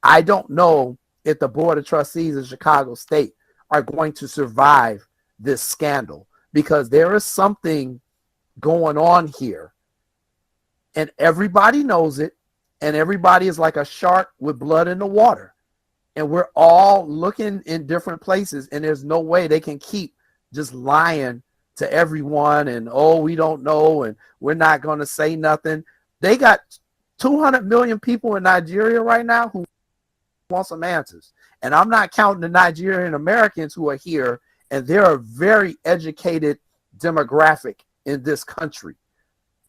I don't know if the Board of Trustees of Chicago State are going to survive this scandal, because there is something going on here and everybody knows it, and everybody is like a shark with blood in the water. and we're all looking in different places, and there's no way they can keep just lying to everyone and, oh, we don't know and we're not going to say nothing. They got 200 million people in Nigeria right now who want some answers. And I'm not counting the Nigerian Americans who are here, and they're a very educated demographic in this country.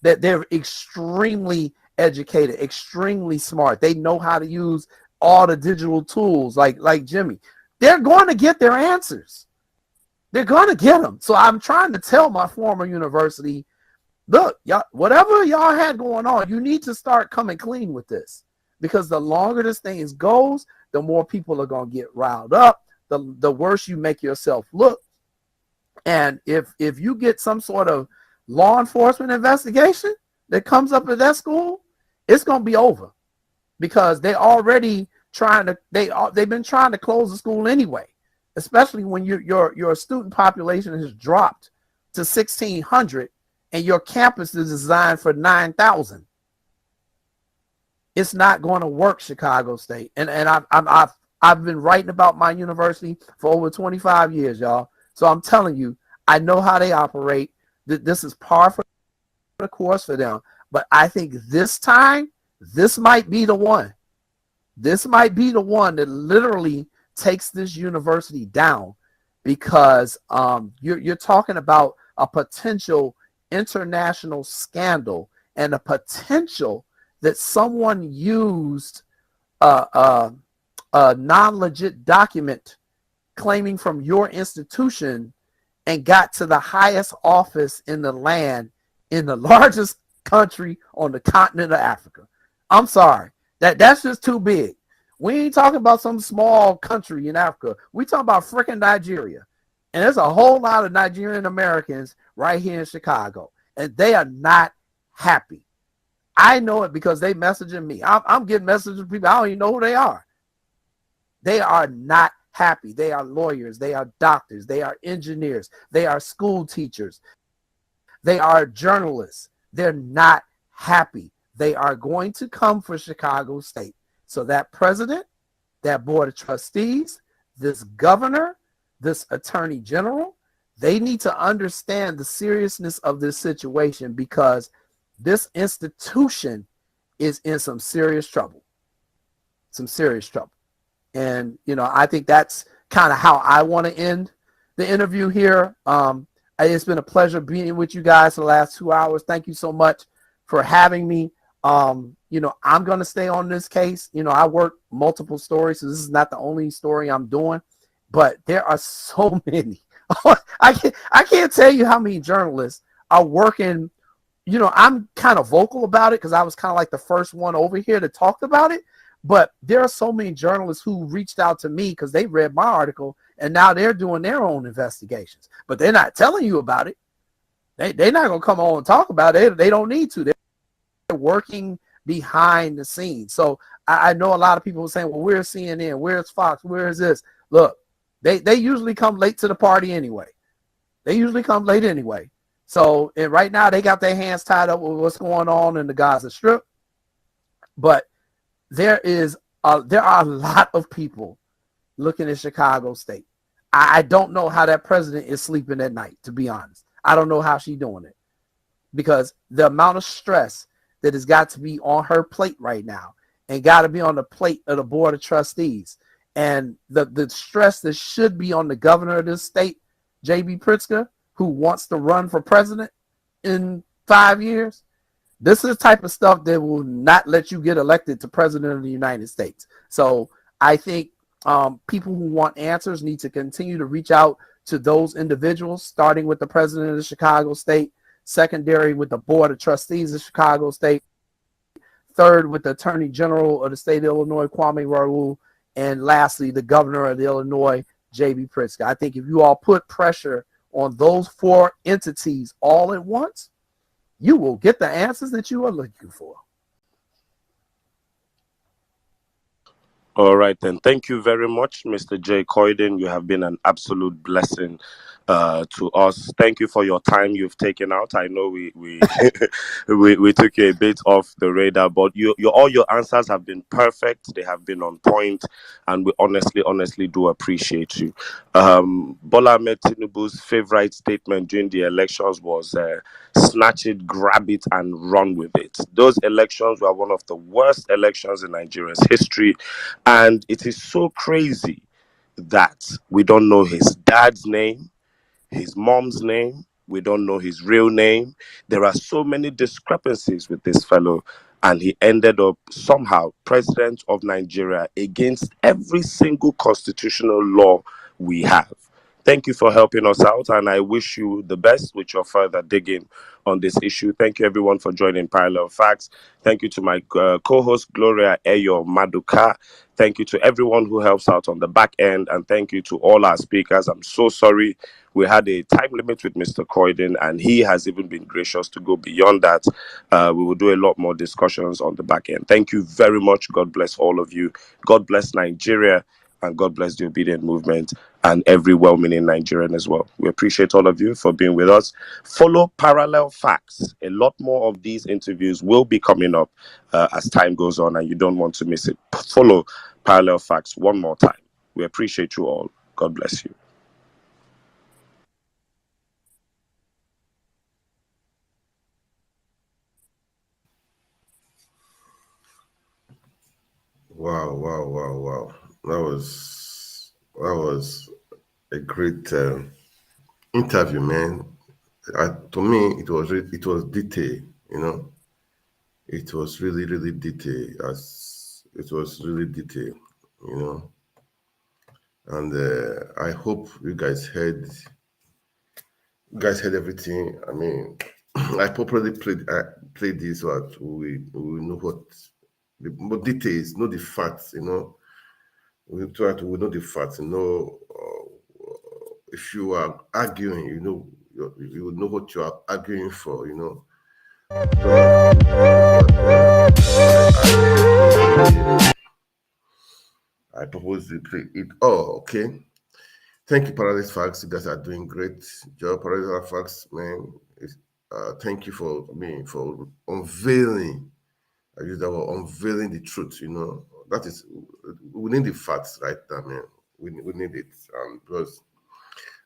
That they're extremely educated, extremely smart. They know how to use all the digital tools like Jimmy. They're going to get their answers. They're going to get them. So I'm trying to tell my former university, look, y'all, whatever y'all had going on, you need to start coming clean with this, because the longer this thing goes, the more people are going to get riled up, the worse you make yourself look. And if you get some sort of law enforcement investigation that comes up at that school, it's going to be over, because they already they've been trying to close the school anyway, especially when your student population has dropped to 1,600 and your campus is designed for 9,000. It's not going to work, Chicago State. And I've been writing about my university for over 25 years, y'all. So I'm telling you, I know how they operate. This is par for the course for them. But I think this time, this might be the one. This might be the one that literally takes this university down, because you're talking about a potential international scandal and a potential that someone used a non-legit document claiming from your institution and got to the highest office in the land in the largest country on the continent of Africa. I'm sorry. That's just too big. We ain't talking about some small country in Africa. We talking about freaking Nigeria. And there's a whole lot of Nigerian Americans right here in Chicago, and they are not happy. I know it because they messaging me. I'm getting messages from people, I don't even know who they are. They are not happy. They are lawyers. They are doctors. They are engineers. They are school teachers. They are journalists. They're not happy. They are going to come for Chicago State. So that president, that board of trustees, this governor, this attorney general, they need to understand the seriousness of this situation, because this institution is in some serious trouble. Some serious trouble. And, I think that's kind of how I want to end the interview here. It's been a pleasure being with you guys for the last 2 hours. Thank you so much for having me. I'm going to stay on this case. I work multiple stories, so this is not the only story I'm doing, but there are so many. I can't tell you how many journalists are working. I'm kind of vocal about it because I was kind of like the first one over here to talk about it. But there are so many journalists who reached out to me because they read my article, and now they're doing their own investigations. But they're not telling you about it. They're not going to come on and talk about it. They don't need to. They're working behind the scenes. So I know a lot of people are saying, well, where's CNN? Where's Fox? Where is this? Look, they usually come late to the party anyway. So and right now they got their hands tied up with what's going on in the Gaza Strip. But there are a lot of people looking at Chicago State. I don't know how that president is sleeping at night, to be honest. I don't know how she's doing it, because the amount of stress that has got to be on her plate right now and got to be on the plate of the board of trustees, and the stress that should be on the governor of this state, J.B. Pritzker, who wants to run for president in 5 years. This is the type of stuff that will not let you get elected to president of the United States. So I think people who want answers need to continue to reach out to those individuals, starting with the president of the Chicago State, secondary with the board of trustees of Chicago State, third with the attorney general of the state of Illinois, Kwame Raoul, and lastly, the governor of Illinois, J.B. Pritzker. I think if you all put pressure on those four entities all at once, you will get the answers that you are looking for.
All right, then. Thank you very much, Mr. J. Coyden. You have been an absolute blessing to us. Thank you for your time you've taken out. I know we we took you a bit off the radar, but all your answers have been perfect. They have been on point, and we honestly do appreciate you. Bola Ahmed Tinubu's favorite statement during the elections was snatch it, grab it, and run with it. Those elections were one of the worst elections in Nigeria's history, and it is so crazy that we don't know his dad's name, his mom's name. We don't know his real name. There are so many discrepancies with this fellow, and he ended up somehow president of Nigeria against every single constitutional law we have. Thank you for helping us out, and I wish you the best with your further digging on this issue. Thank you, everyone, for joining Parallel Facts. Thank you to my co-host, Gloria Eyo Maduka. Thank you to everyone who helps out on the back end, and thank you to all our speakers. I'm so sorry we had a time limit with Mr. Coyden, and he has even been gracious to go beyond that. We will do a lot more discussions on the back end. Thank you very much. God bless all of you. God bless Nigeria, and God bless the Obedient Movement and every well-meaning Nigerian as well. We appreciate all of you for being with us. Follow Parallel Facts. A lot more of these interviews will be coming up as time goes on, and you don't want to miss it. Follow Parallel Facts one more time. We appreciate you all. God bless you.
Wow. That was a great interview, man. To me, it was detailed. It was really detailed. As it was really detailed. And I hope you guys heard everything. I mean, I properly played this so that we know what the more details, know the facts. We try to know the facts. If you are arguing, you know what you are arguing for. I propose to play it. Oh, okay. Thank you, Paradise Facts. You guys are doing great job. Paradise Facts, man. Thank you for unveiling. I use that word, unveiling the truth. That is, we need the facts right now, man. We need it,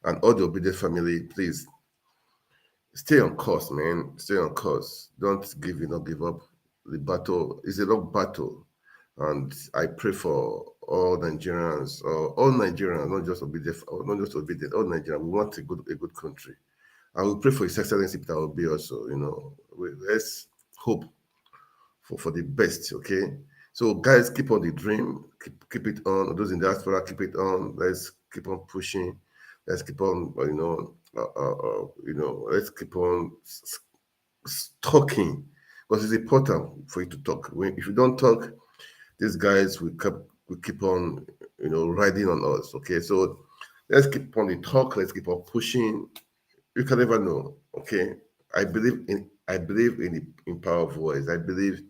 and all the obedient family, please stay on course, man. Stay on course. Don't give up. The battle is a long battle, and I pray for all Nigerians, not just obedient, all Nigerians. We want a good country. I will pray for His Excellency Peter Obi also. Let's hope for the best. Okay, so guys, keep on the dream. Keep it on. Those in diaspora, keep it on. Let's keep on pushing. Let's keep on. Let's keep on talking, because it's important for you to talk. If you don't talk, these guys will keep on, riding on us. Okay, so let's keep on the talk. Let's keep on pushing. You can never know. Okay, I believe in the power of voice. I believe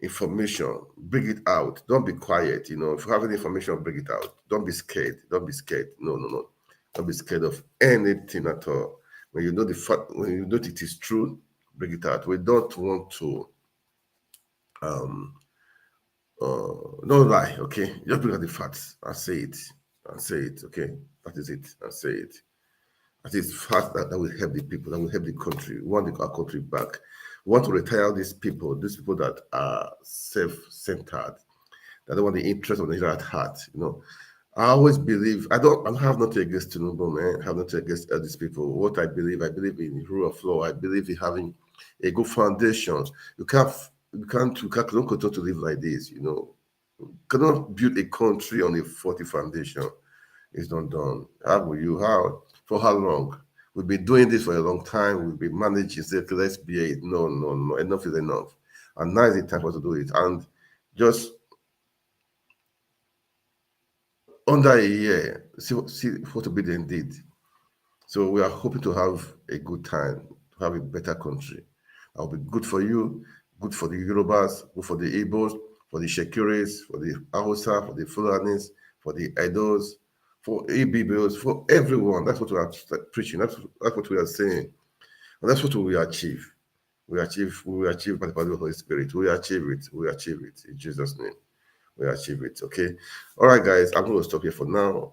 information. Bring it out. Don't be quiet. If you have any information, bring it out. Don't be scared. Don't be scared. No. Don't be scared of anything at all. When you know the fact, when you know it is true, bring it out. We don't want to don't lie, okay? Just bring out the facts and say it. Okay? That is it. And say it. That is fact that will help the people, that will help the country. We want our country back. We want to retire these people that are self-centered, that don't want the interest of Nigeria at heart. I always believe, I have nothing against Tinubu, man. I have nothing against these people. What I believe in the rule of law. I believe in having a good foundation. You can't continue to live like this, You cannot build a country on a faulty foundation. It's not done. How will you? How? For how long? We've been doing this for a long time. We've been managing. Say, okay, let's be it. No. Enough is enough. And now is the time for us to do it. And just under a year, see what Obedient did. So we are hoping to have a good time, to have a better country. That will be good for you, good for the Yorubas, good for the Igbos, for the Shekuris, for the Hausa, for the Fulanis, for the Edos, for ABBs, for everyone. That's what we are preaching. That's what we are saying. And that's what we achieve. We will achieve by the power of the Holy Spirit. We achieve it. We achieve it in Jesus' name. We achieve it. Okay. All right, guys. I'm going to stop here for now.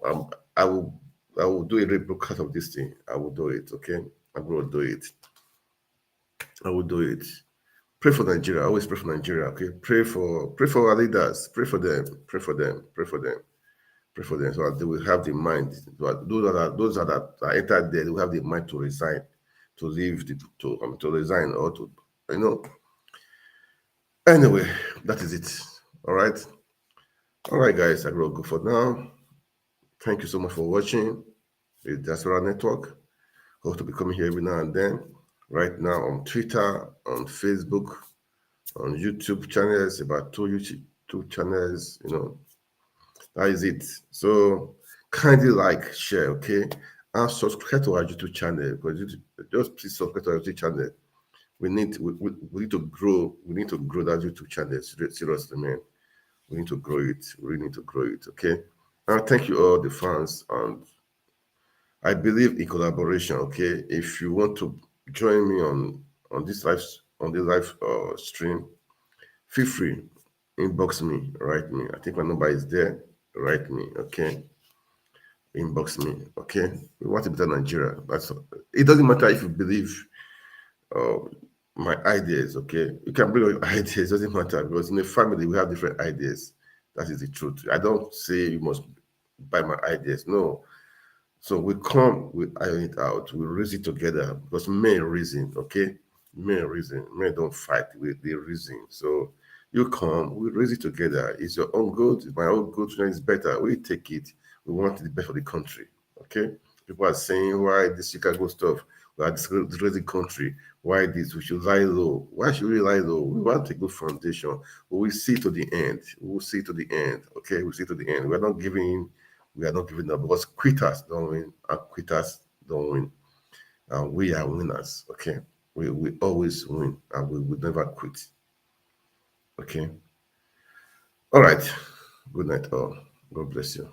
I will do a rebroadcast of this thing. I will do it. Okay. I'm going to do it. I will do it. Pray for Nigeria. Always pray for Nigeria. Okay. Pray for our leaders. Pray for them. Pray for them. Pray for them. Pray for them so that they will have the mind. Those that are entered there, they will have the mind to resign, to leave, to resign, or to, you know. Anyway, that is it. All right. All right, guys. I will go for now. Thank you so much for watching the Diaspora Network. Hope to be coming here every now and then. Right now on Twitter, on Facebook, on YouTube channels, about 2 YouTube channels, you know. That is it. So kindly like, share, okay? And subscribe to our YouTube channel, because just please subscribe to our YouTube channel. We need to grow. We need to grow that YouTube channel seriously, man. We need to grow it. We need to grow it, okay? And thank you all the fans. And I believe in collaboration, okay? If you want to join me on this live stream, feel free, inbox me, write me. I think my number is there. Write me, okay? Inbox me, okay? We want to better Nigeria. It doesn't matter if you believe my ideas, okay? You can bring your ideas, it doesn't matter, because in a family we have different ideas. That is the truth. I don't say you must buy my ideas, no. So we come, we iron it out, we reason together, because men reason, okay? Men reason, men don't fight, they reason. So you come, we raise it together. It's your own good, it's my own good, it's better. We take it, we want the best for the country, okay? People are saying, why this Chicago stuff? We are disgracing country. Why this? We should lie low. Why should we lie low? We want a good foundation. We will see to the end. We will see to the end, okay? We'll see to the end. We are not giving in. We are not giving up, because quitters don't win, and quitters don't win. And we are winners, okay? We always win, and we will never quit, okay? All right. Good night, all. God bless you.